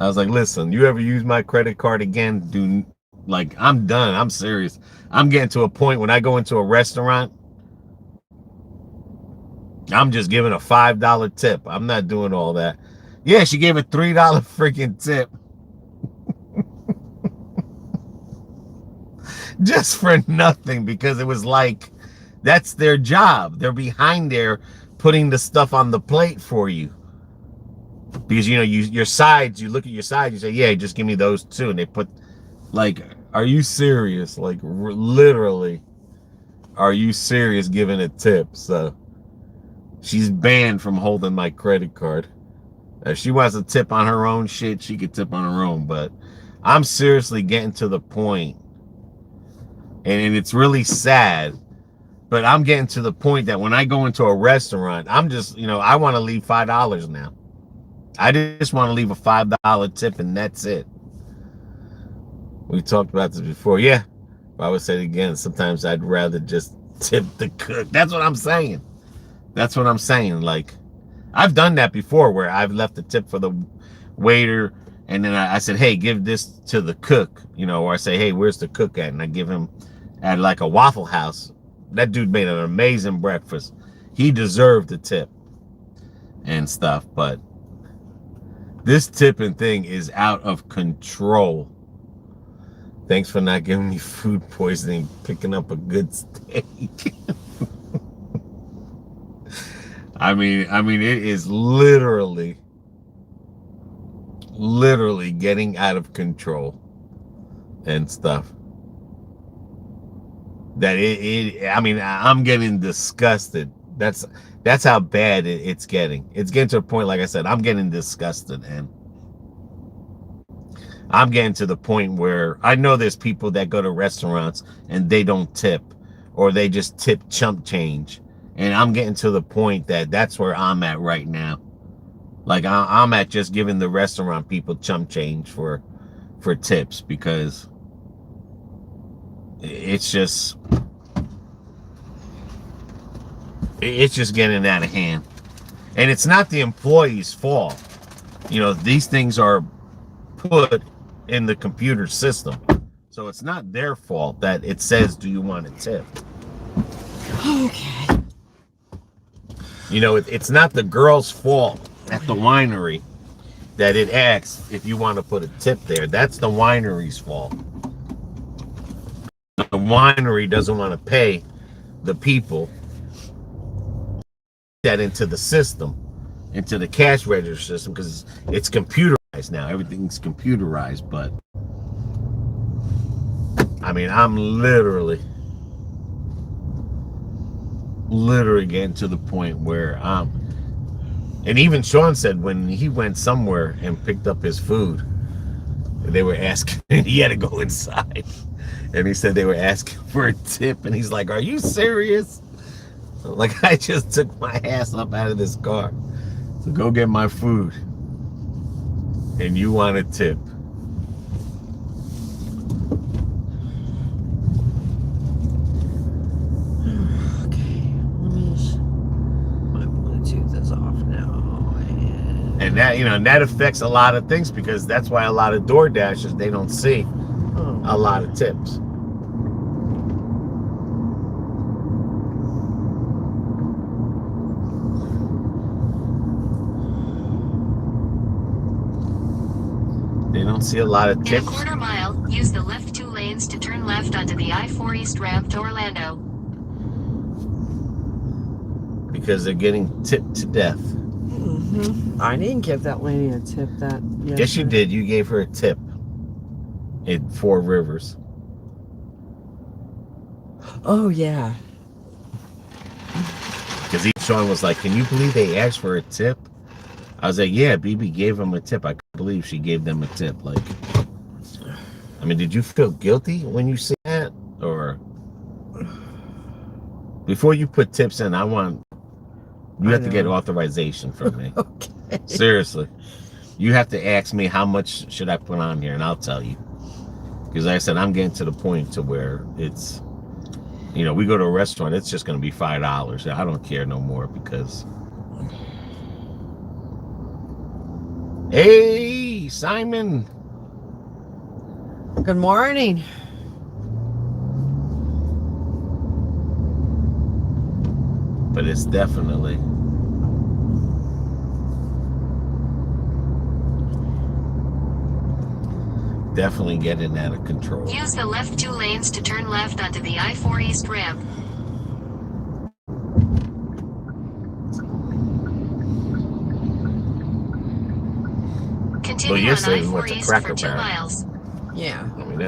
I was like, listen, you ever use my credit card again? Like, I'm done. I'm serious. I'm getting to a point when I go into a restaurant, I'm just giving a $5 tip. I'm not doing all that. Yeah, she gave a $3 freaking tip. Just for nothing, because it was like, that's their job. They're behind there putting the stuff on the plate for you. Because, you know, your sides, you look at your sides, you say, yeah, just give me those two. And they put, like, are you serious? Like, literally, are you serious giving a tip? So she's banned from holding my credit card. If she wants to tip on her own shit, she could tip on her own. But I'm seriously getting to the point, and it's really sad, but I'm getting to the point that when I go into a restaurant, I'm just, you know, I want to leave $5 now. I just want to leave a $5 tip, and that's it. We talked about this before. Yeah, I would say it again. Sometimes I'd rather just tip the cook. That's what I'm saying. That's what I'm saying. Like, I've done that before where I've left a tip for the waiter, and then I said, hey, give this to the cook, you know, or I say, hey, where's the cook at? And I give him at like a Waffle House. That dude made an amazing breakfast. He deserved the tip and stuff, but this tipping thing is out of control. Thanks for not giving me food poisoning, picking up a good steak. I mean, it is literally getting out of control and stuff. That I mean, I'm getting disgusted. That's how bad it's getting. It's getting to a point, like I said, I'm getting disgusted, and I'm getting to the point where I know there's people that go to restaurants and they don't tip, or they just tip chump change. And I'm getting to the point that that's where I'm at right now. Like, I'm at just giving the restaurant people chump change for tips, because it's just getting out of hand. And it's not the employee's fault. You know, these things are put in the computer system. So it's not their fault that it says, do you want a tip? Okay. You know, it's not the girl's fault at the winery that it asks if you want to put a tip there. That's the winery's fault. The winery doesn't want to pay the people that into the system, into the cash register system, because it's computerized now. Everything's computerized. But I mean, I'm literally getting to the point where and even Sean said when he went somewhere and picked up his food, they were asking, and he had to go inside, and he said they were asking for a tip, and he's like, are you serious? Like, I just took my ass up out of this car to go get my food, and you want a tip? And that, you know, and that affects a lot of things, because that's why a lot of Doordashers, they don't see a lot of tips. They don't see a lot of tips. In a quarter mile, use the left 2 lanes to turn left onto the I-4 East ramp to Orlando. Because they're getting tipped to death. Mm-hmm. I didn't give that lady a tip that yesterday. Yes, you did. You gave her a tip in 4 Rivers. Oh, yeah. Because Sean was like, can you believe they asked for a tip? I was like, yeah, BB gave them a tip. I can't believe she gave them a tip. Like, I mean, did you feel guilty when you see that? Or before you put tips in, you have to get authorization from me. Okay. Seriously. You have to ask me how much should I put on here, and I'll tell you. Because like I said, I'm getting to the point to where it's, you know, we go to a restaurant, it's just going to be $5. I don't care no more, because... Hey, Simon. Good morning. But it's definitely getting out of control. Use the left 2 lanes to turn left onto the I-4 East ramp. Continue on I-4 East for 2 miles. Yeah. I mean,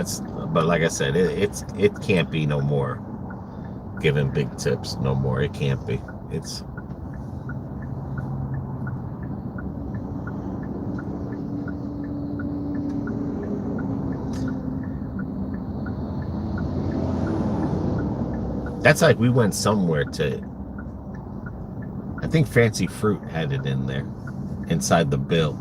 but like I said, it can't be no more giving big tips. No more. It can't be. That's like we went somewhere to, I think Fancy Fruit had it in there, inside the bill,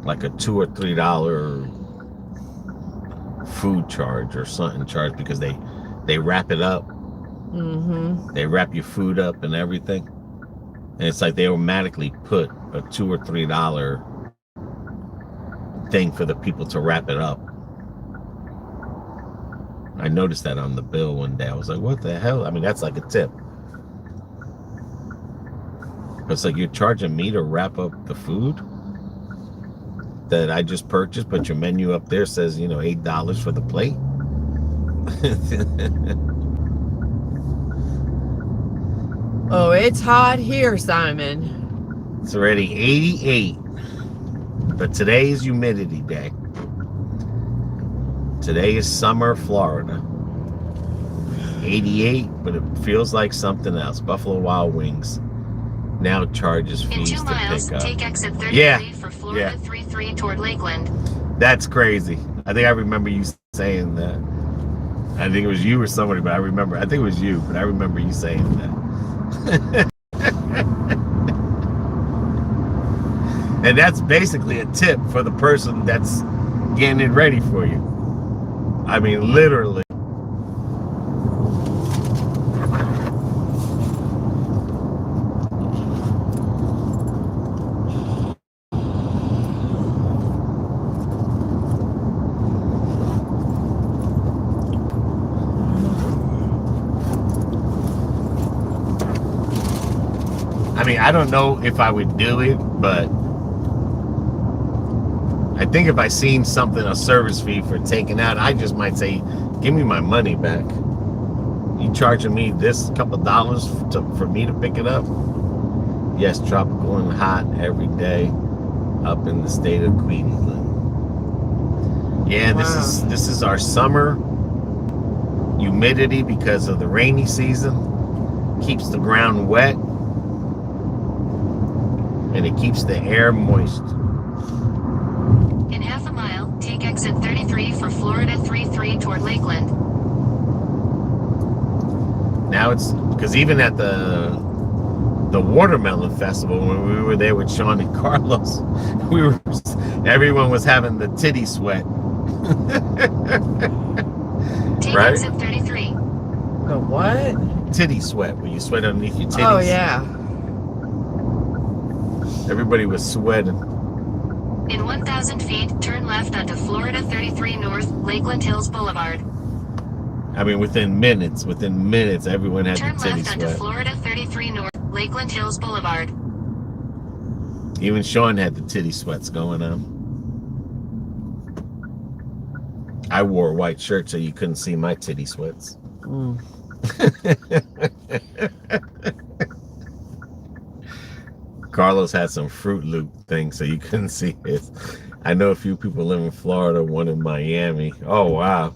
like a $2 or $3 food charge or something charge, because they wrap it up. Mm-hmm. They wrap your food up and everything, and it's like they automatically put a $2 or $3 thing for the people to wrap it up. I noticed that on the bill one day. I was like, what the hell? I mean, that's like a tip. It's like you're charging me to wrap up the food that I just purchased, but your menu up there says, $8 for the plate. Oh, it's hot here, Simon. It's already 88. But today is humidity day. Today is summer Florida. 88, but it feels like something else. Buffalo Wild Wings now charges fees in 2 miles, to pick up. take exit 33 for Florida 33 toward Lakeland. That's crazy. I think I remember you saying that. I think it was you or somebody, but I think it was you, but I remember you saying that. And that's basically a tip for the person that's getting it ready for you. I mean, literally. I mean, I don't know if I would do it, but I think if I seen something, a service fee for taking out, I just might say, give me my money back. You charging me this couple dollars for me to pick it up? Yes, tropical and hot every day up in the state of Queensland. Yeah, wow. This is our summer humidity because of the rainy season. Keeps the ground wet and it keeps the air moist. In half a mile, take exit 33 for Florida 33 toward Lakeland. Now it's because even at the Watermelon Festival, when we were there with Sean and Carlos, everyone was having the titty sweat. Take right? exit 33. The what? Titty sweat, where you sweat underneath your titties. Oh yeah. Everybody was sweating. In 1,000 feet, turn left onto Florida 33 North, Lakeland Hills Boulevard. I mean, within minutes, everyone had turn the titty left sweat. onto Florida 33 North, Lakeland Hills Boulevard. Even Sean had the titty sweats going on. I wore a white shirt so you couldn't see my titty sweats. Mm. Carlos had some Fruit Loop thing so you couldn't see his. I know a few people live in Florida, one in Miami. Oh, wow.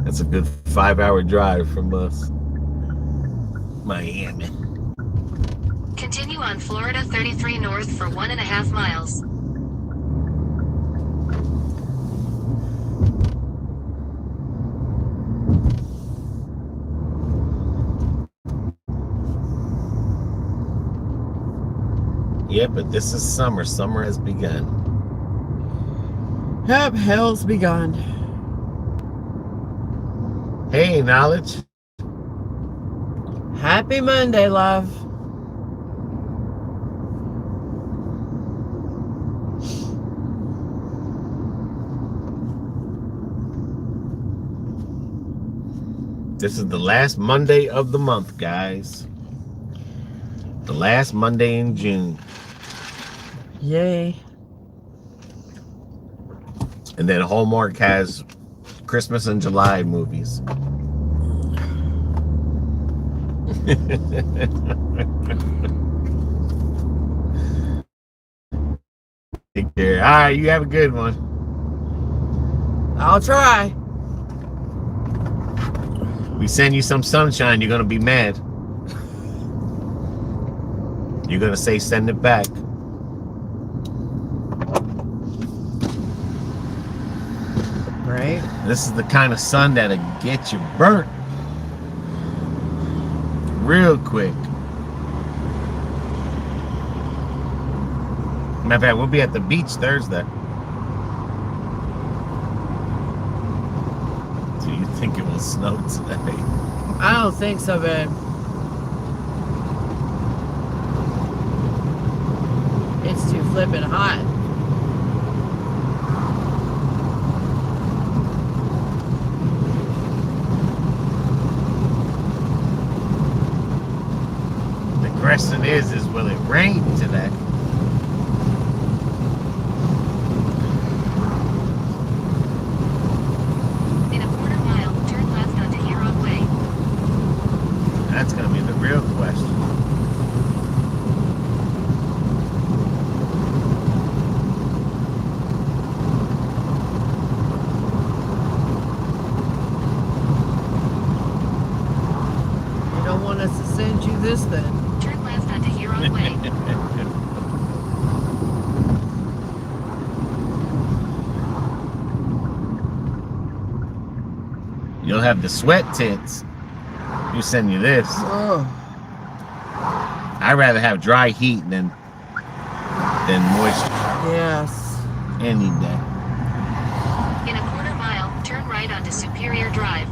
That's a good 5-hour drive from us. Miami. Continue on Florida 33 North for 1.5 miles. Yeah, but this is summer. Summer has begun. Yep, hell's begun. Hey, Knowledge. Happy Monday, love. This is the last Monday of the month, guys. The last Monday in June. Yay. And then Hallmark has Christmas in July movies. Take care. All right, you have a good one. I'll try. We send you some sunshine, you're gonna be mad. You're gonna say send it back. Right? This is the kind of sun that'll get you burnt real quick. Matter of fact, we'll be at the beach Thursday. Do you think it will snow today? I don't think so, babe. It's too flippin' hot. The question is will it rain today? In a quarter mile, turn left onto Huron Way. That's gonna be the real question. You don't want us to send you this then. Turn left onto Huron Way. You'll have the sweat tits. You send you this. Oh. I'd rather have dry heat than moisture Yes. any day. In a quarter mile, turn right onto Superior Drive.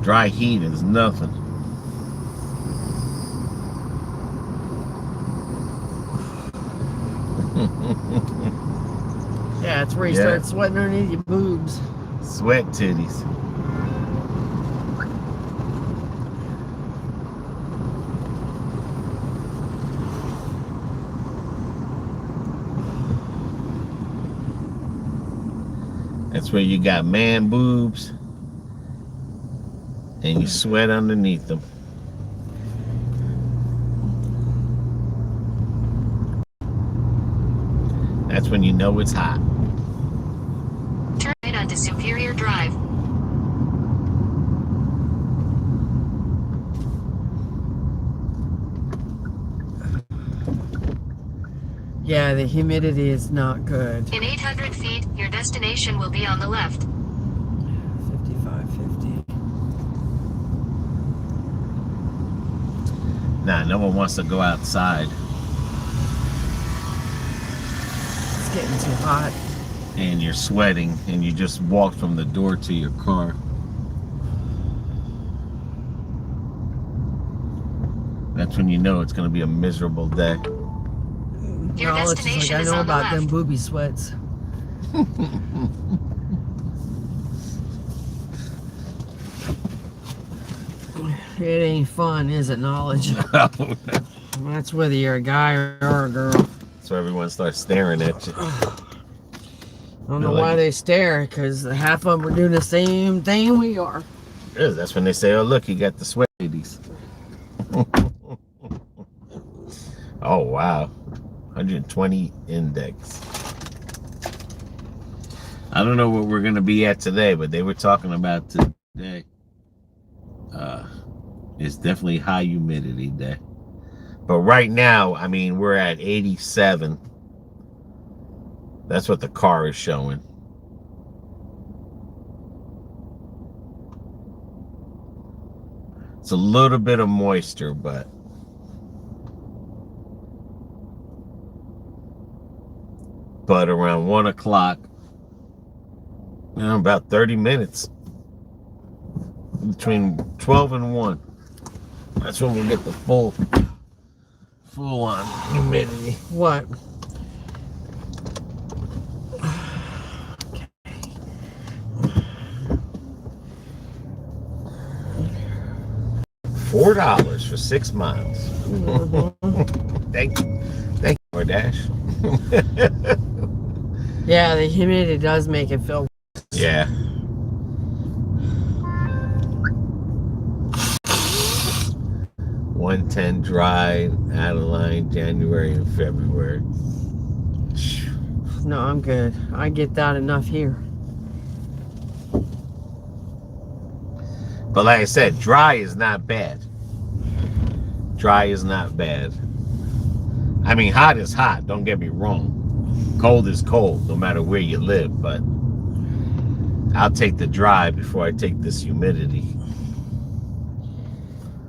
Dry heat is nothing. Yeah, it's where you Yeah. start sweating underneath your boobs. Sweat titties. That's where you got man boobs and you sweat underneath them. That's when you know it's hot. Turn right onto Superior Drive. Yeah, the humidity is not good. In 800 feet, your destination will be on the left. 5550. Nah, no one wants to go outside. It's getting too hot. And you're sweating and you just walked from the door to your car. That's when you know it's going to be a miserable day. Your No, it's just destination like, I is know on the about them left. booby sweats. It ain't fun, is it, knowledge? That's whether you're a guy or a girl. So everyone starts staring at you. I don't know why they stare, because half of them are doing the same thing we are. Really, that's when they say, oh, look, you got the sweat ladies. Oh, wow. 120 index. I don't know what we're going to be at today, but they were talking about today. It's definitely high humidity day. But right now, I mean, we're at 87. That's what the car is showing. It's a little bit of moisture, but around 1 o'clock, about 30 minutes between 12 and 1. That's when we'll get the full on humidity. What? $4 for 6 miles. Mhm. Thank you, Doordash. Yeah, the humidity does make it feel. Yeah. $110 dry, Adeline, January and February. No, I'm good. I get that enough here. But like I said, dry is not bad. Dry is not bad. I mean, hot is hot, don't get me wrong. Cold is cold, no matter where you live, but I'll take the dry before I take this humidity.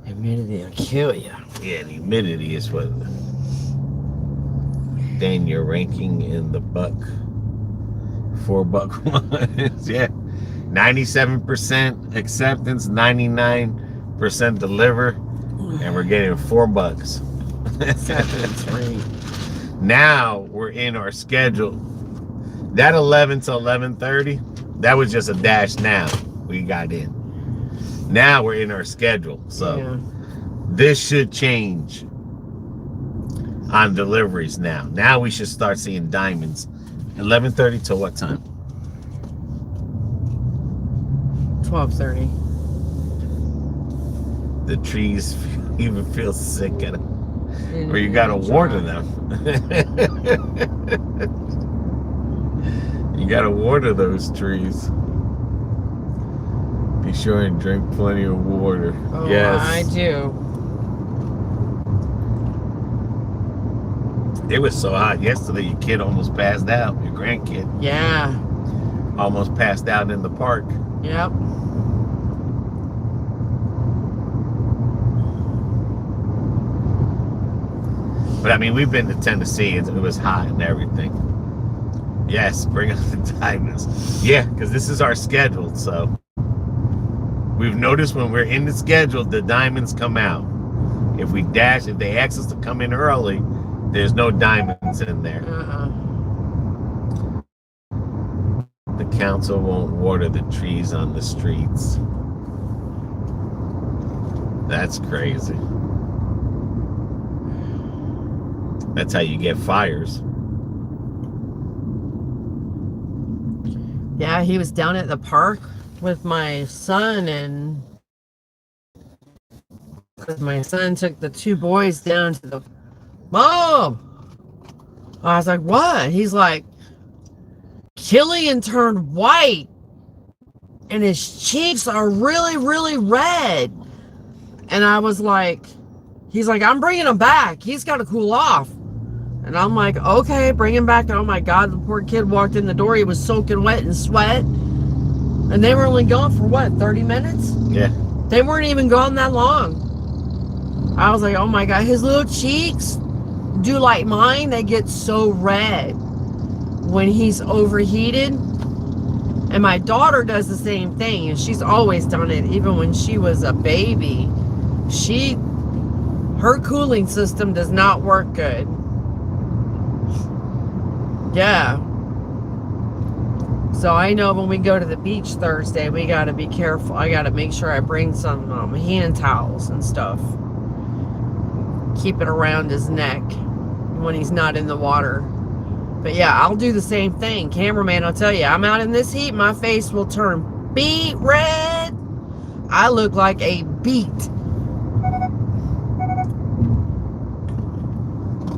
Humidity will kill you. Yeah, the humidity is what. Then you're ranking in the buck. $4 ones. Yeah. 97% acceptance, 99% deliver, and we're getting $4. Acceptance rate. Now we're in our schedule. That 11 to 11:30, that was just a dash. Now we got in. Now we're in our schedule, so Yeah. this should change on deliveries now. Now we should start seeing diamonds. 11:30 till what time? 12:30. The trees even feel sick at them. Or you gotta water them. You gotta water those trees. Be sure and drink plenty of water. Oh, yes. I do. It was so hot yesterday, your kid almost passed out. Your grandkid Yeah. almost passed out in the park. Yep. But I mean, we've been to Tennessee and it was hot and everything. Yes, bring us the diamonds. Yeah, because this is our schedule. So we've noticed when we're in the schedule, the diamonds come out. If we dash, if they ask us to come in early, there's no diamonds in there. The council won't water the trees on the streets. That's crazy. That's how you get fires. Yeah, he was down at the park with my son, and my son took the two boys down to the Mom. I was like, what? He's like, Killian turned white and his cheeks are really, really red. And I was like, he's like, I'm bringing him back. He's got to cool off. And I'm like, okay, bring him back. Oh my God, the poor kid walked in the door. He was soaking wet in sweat. And they were only gone for what, 30 minutes? Yeah. They weren't even gone that long. I was like, oh my God, his little cheeks do like mine. They get so red when he's overheated. And my daughter does the same thing. And she's always done it, even when she was a baby. Her cooling system does not work good. Yeah. So I know when we go to the beach Thursday, we got to be careful. I got to make sure I bring some hand towels and stuff. Keep it around his neck when he's not in the water. But yeah, I'll do the same thing. Cameraman, I'll tell you, I'm out in this heat, my face will turn beet red. I look like a beet.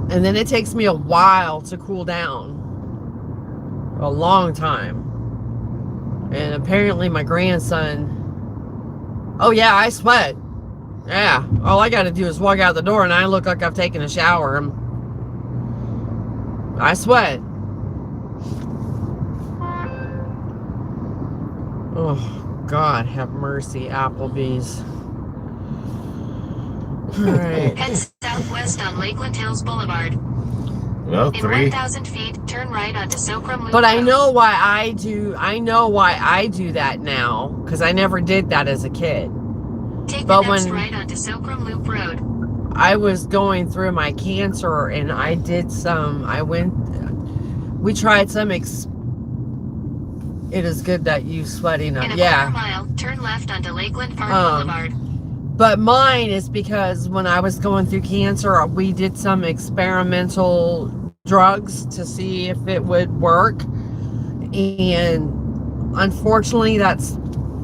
And then it takes me a while to cool down. A long time. And apparently my grandson, oh yeah, I sweat. Yeah, all I gotta do is walk out the door and I look like I've taken a shower. I sweat. Oh, God, have mercy, Applebee's. All right. Head southwest on Lakeland Hills Boulevard. Well, In 1,000 feet, turn right onto Socrum Loop But I Road. know why I do that now, because I never did that as a kid. Take but the next when- right onto Socrum Loop Road. I was going through my cancer and I did we tried some it is good that you sweating up. In a Yeah. quarter mile, turn left onto Lakeland Park Um, Boulevard. But mine is because when I was going through cancer, we did some experimental drugs to see if it would work. And unfortunately, that's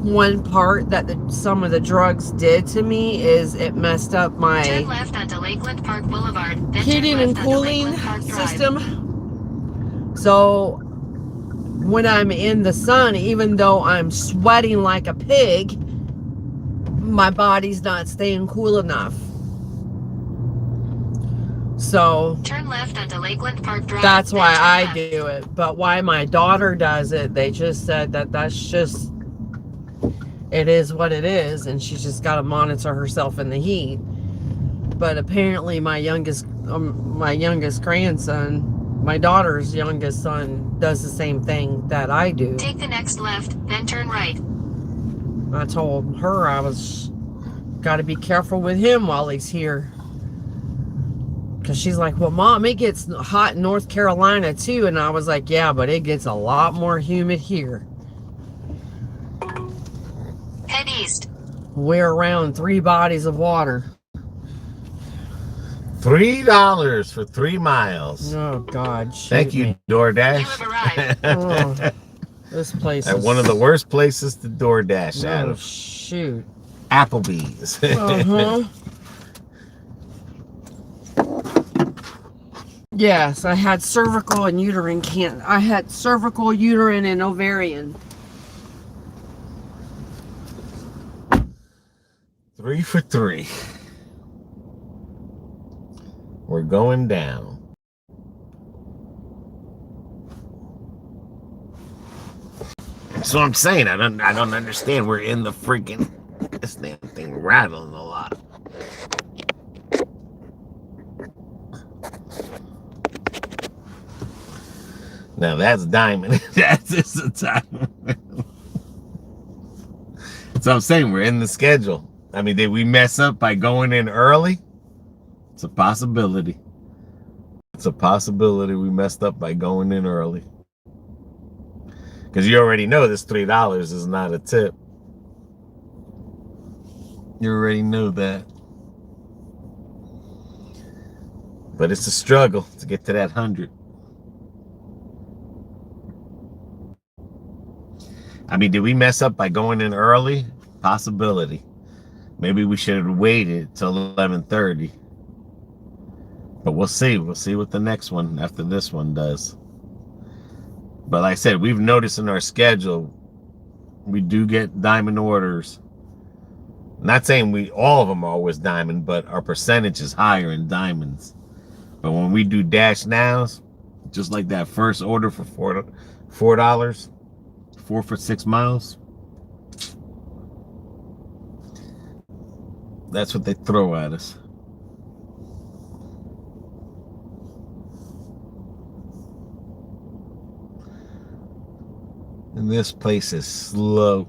one part that some of the drugs did to me, is it messed up Turn my left onto Lakeland Park Boulevard, then heating turn and left onto cooling Lakeland Park Drive. system. So when I'm in the sun, even though I'm sweating like a pig, my body's not staying cool enough. So Turn left onto Lakeland Park Drive. that's then why turn I left. do it. But why my daughter does it, they just said that that's just, it is what it is, and she's just got to monitor herself in the heat. But apparently my youngest grandson, my daughter's youngest son, does the same thing that I do. Take the next left, then turn right. I told her I was got to be careful with him while he's here. Because she's like, well, Mom, it gets hot in North Carolina too. And I was like, yeah, but it gets a lot more humid here. Head east. We're around 3 bodies of water. $3 for 3 miles. Oh, God. Thank you, me. DoorDash. You have arrived. Oh, this place At is one of the worst places to DoorDash out Oh, of. shoot. Applebee's. Uh-huh. Yes, I had cervical and uterine cancer. I had cervical, uterine, and ovarian. 3 for 3. We're going down. So I'm saying I don't understand. We're in the freaking, this damn thing rattling a lot. Now that's diamond. That's just a diamond. So I'm saying we're in the schedule. I mean, did we mess up by going in early? It's a possibility. It's a possibility we messed up by going in early. Because you already know this $3 is not a tip. You already know that. But it's a struggle to get to that 100. I mean, did we mess up by going in early? Possibility. Maybe we should have waited till 11:30. But we'll see. We'll see what the next one after this one does. But like I said, we've noticed in our schedule, we do get diamond orders. Not saying all of them are always diamond, but our percentage is higher in diamonds. But when we do Dash Nows, just like that first order for $4, 4 for 6 miles, that's what they throw at us. And this place is slow.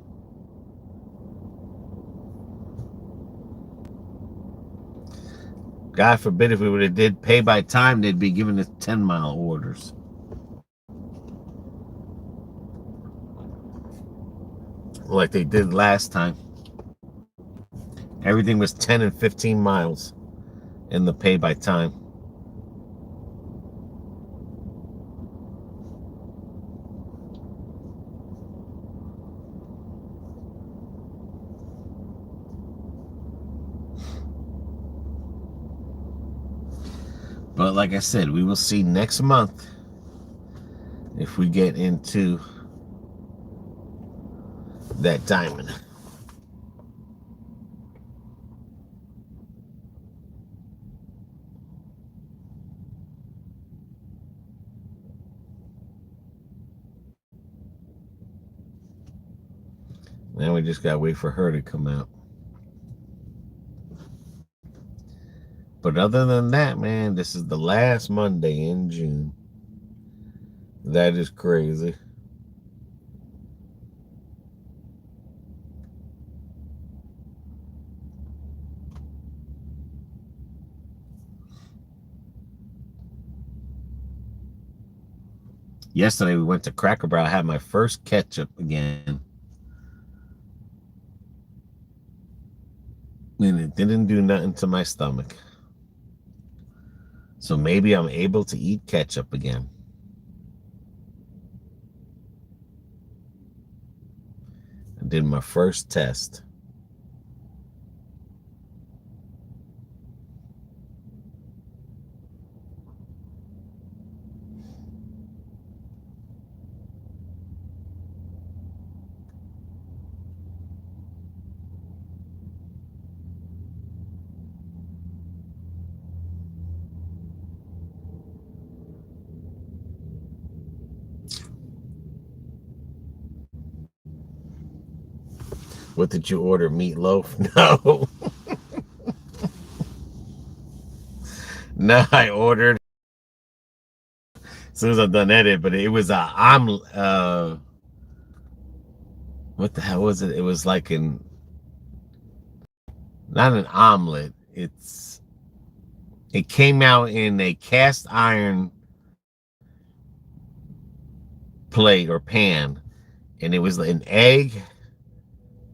God forbid if we would have did pay by time, they'd be giving us 10-mile orders. Like they did last time. Everything was 10 and 15 miles in the pay by time. But like I said, we will see next month if we get into that diamond. Now we just gotta wait for her to come out. But other than that, man, this is the last Monday in June. That is crazy. Yesterday we went to Cracker Barrel. I had my first ketchup again. And it didn't do nothing to my stomach. So maybe I'm able to eat ketchup again. I did my first test. What did you order? Meatloaf? No. No, I ordered as soon as I'm done edit, but it was a omelet. What the hell was it? It was like not an omelet. It came out in a cast iron plate or pan, and it was an egg,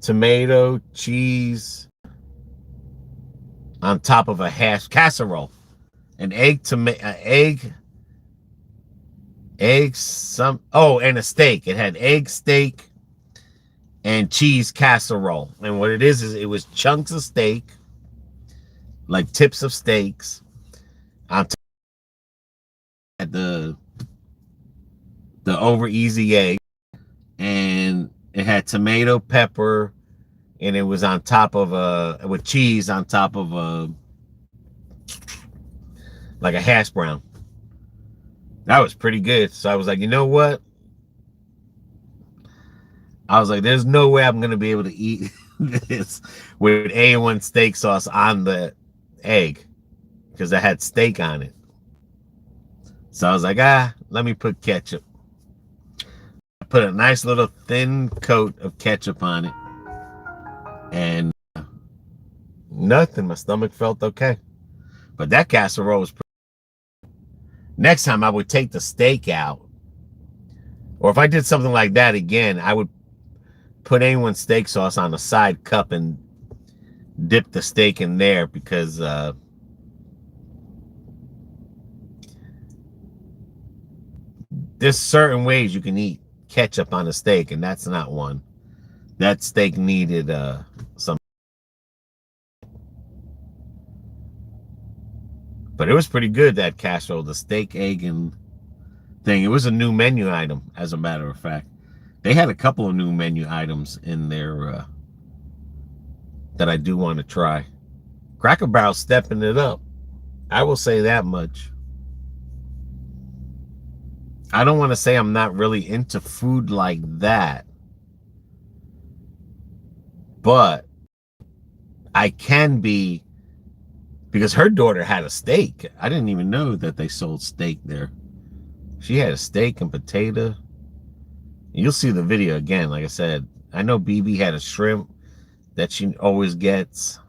tomato, cheese on top of a hash casserole. An egg, and a steak. It had egg, steak, and cheese casserole. And what it is it was chunks of steak, like tips of steaks, on top of the over easy egg, and it had tomato, pepper, and it was on top of with cheese on top of like a hash brown. That was pretty good. So I was like, you know what? I was like, there's no way I'm going to be able to eat this with A1 steak sauce on the egg, because I had steak on it. So I was like, let me put ketchup. I put a nice little thin coat of ketchup on it, and nothing. My stomach felt okay. But that casserole was pretty. Next time I would take the steak out, or if I did something like that again, I would put A1 steak sauce on a side cup and dip the steak in there, because there's certain ways you can eat ketchup on a steak, and that's not one. That steak needed some. But it was pretty good, that casserole, the steak, egg, and thing. It was a new menu item, as a matter of fact. They had a couple of new menu items in there that I do want to try. Cracker Barrel stepping it up. I will say that much. I don't want to say I'm not really into food like that, but I can be, because her daughter had a steak. I didn't even know that they sold steak there. She had a steak and potato. You'll see the video again. Like I said, I know BB had a shrimp that she always gets.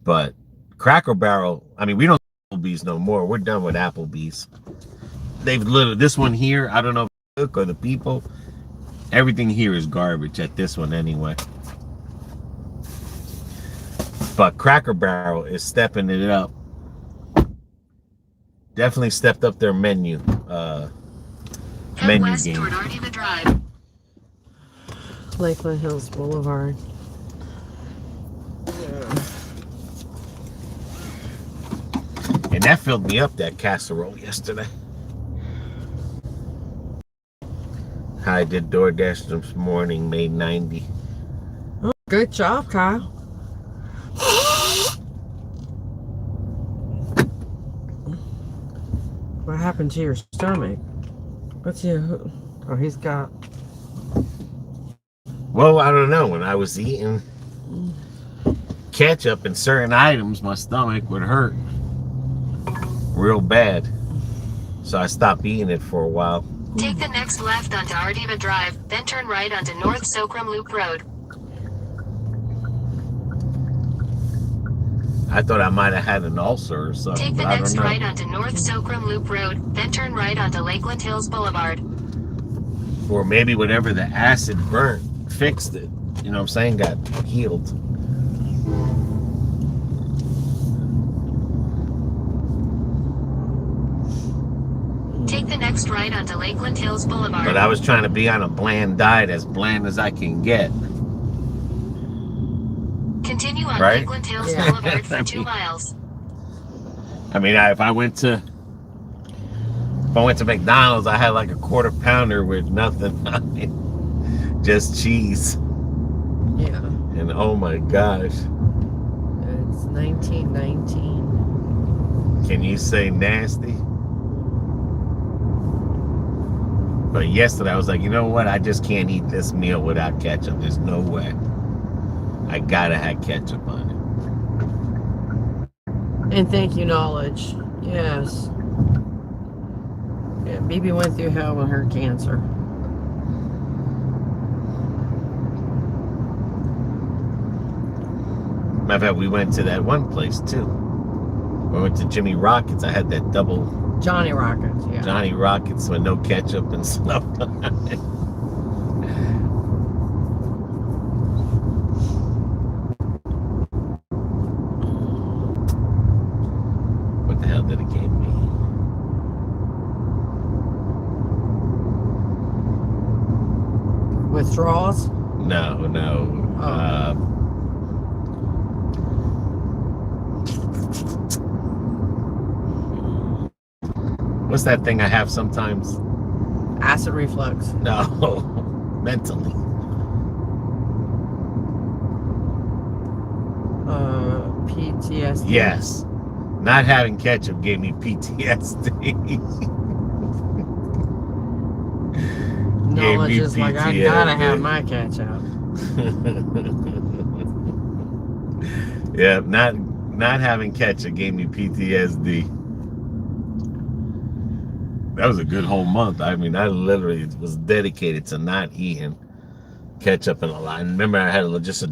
But Cracker Barrel, I mean, we don't have Applebee's no more. We're done with Applebee's. They've literally, this one here, I don't know if the cook or the people, everything here is garbage at this one anyway. But Cracker Barrel is stepping it up. Definitely stepped up their menu menu game. Toward Ardeva Drive. Lakeland Hills Boulevard. And that filled me up, that casserole yesterday. I did Doordash this morning, made 90. Oh, good job, Kyle. What happened to your stomach? What's your... Oh, he's got... Well, I don't know. When I was eating ketchup and certain items, my stomach would hurt real bad. So I stopped eating it for a while. Take the next left onto Ardeva Drive, then turn right onto North Socrum Loop Road. I thought I might have had an ulcer or something. Take the but next I don't know. right onto North Socrum Loop Road, then turn right onto Lakeland Hills Boulevard. Or maybe whatever the acid burnt fixed it. You know what I'm saying? Got healed. Take the next right onto Lakeland Hills Boulevard. But I was trying to be on a bland diet, as bland as I can get. Continue on Right? Lakeland Hills Yeah. Boulevard for 2 miles. I mean, if I went to McDonald's, I had like a quarter pounder with nothing on it, just cheese. Yeah. And oh my gosh, It's 1919. can you say nasty? But yesterday I was like, you know what? I just can't eat this meal without ketchup. There's no way. I gotta have ketchup on it. And thank you, knowledge. Yes. Yeah, BB went through hell with her cancer. Matter of fact, we went to that one place too. We went to Jimmy Rockets. I had that double Johnny Rockets, yeah. Johnny Rockets with no ketchup and stuff on it. What the hell did it give me? Withdrawals? No. Oh. What's that thing I have sometimes? Acid reflux. No, mentally. PTSD. Yes. Not having ketchup gave me PTSD. Knowledge Gave me is like, I gotta PTSD. have my ketchup. Yeah, not having ketchup gave me PTSD. That was a good whole month. I mean, I literally was dedicated to not eating ketchup and a lot. I remember I had just a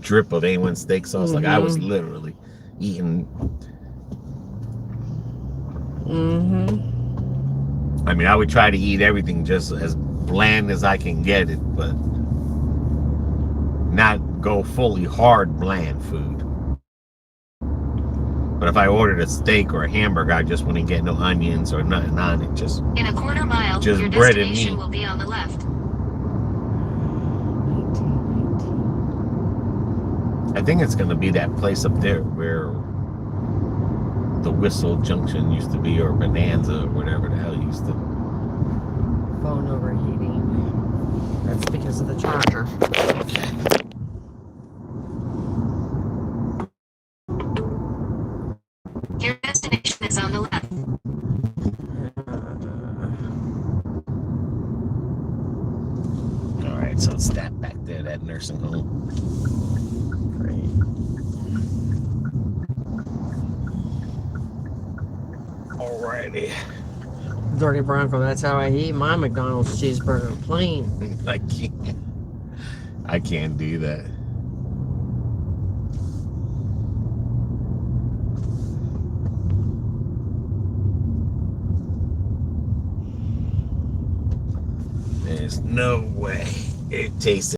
drip of A1 steak sauce. Like I was literally eating. I mean, I would try to eat everything just as bland as I can get it, but not go fully hard bland food. But if I ordered a steak or a hamburger, I just wouldn't get no onions or nothing on it. Just In a quarter mile, Just your bread and destination meat. will be on the left. I think it's gonna be that place up there where the Whistle Junction used to be, or Bonanza, or whatever the hell it used to. Phone overheating. That's because of the charger. Your destination is on the left. All right, so it's that back there, that nursing home. Great. Alrighty. Dirty Bronco, that's how I eat my McDonald's cheeseburger, plain. I can't do that. There's no way it tastes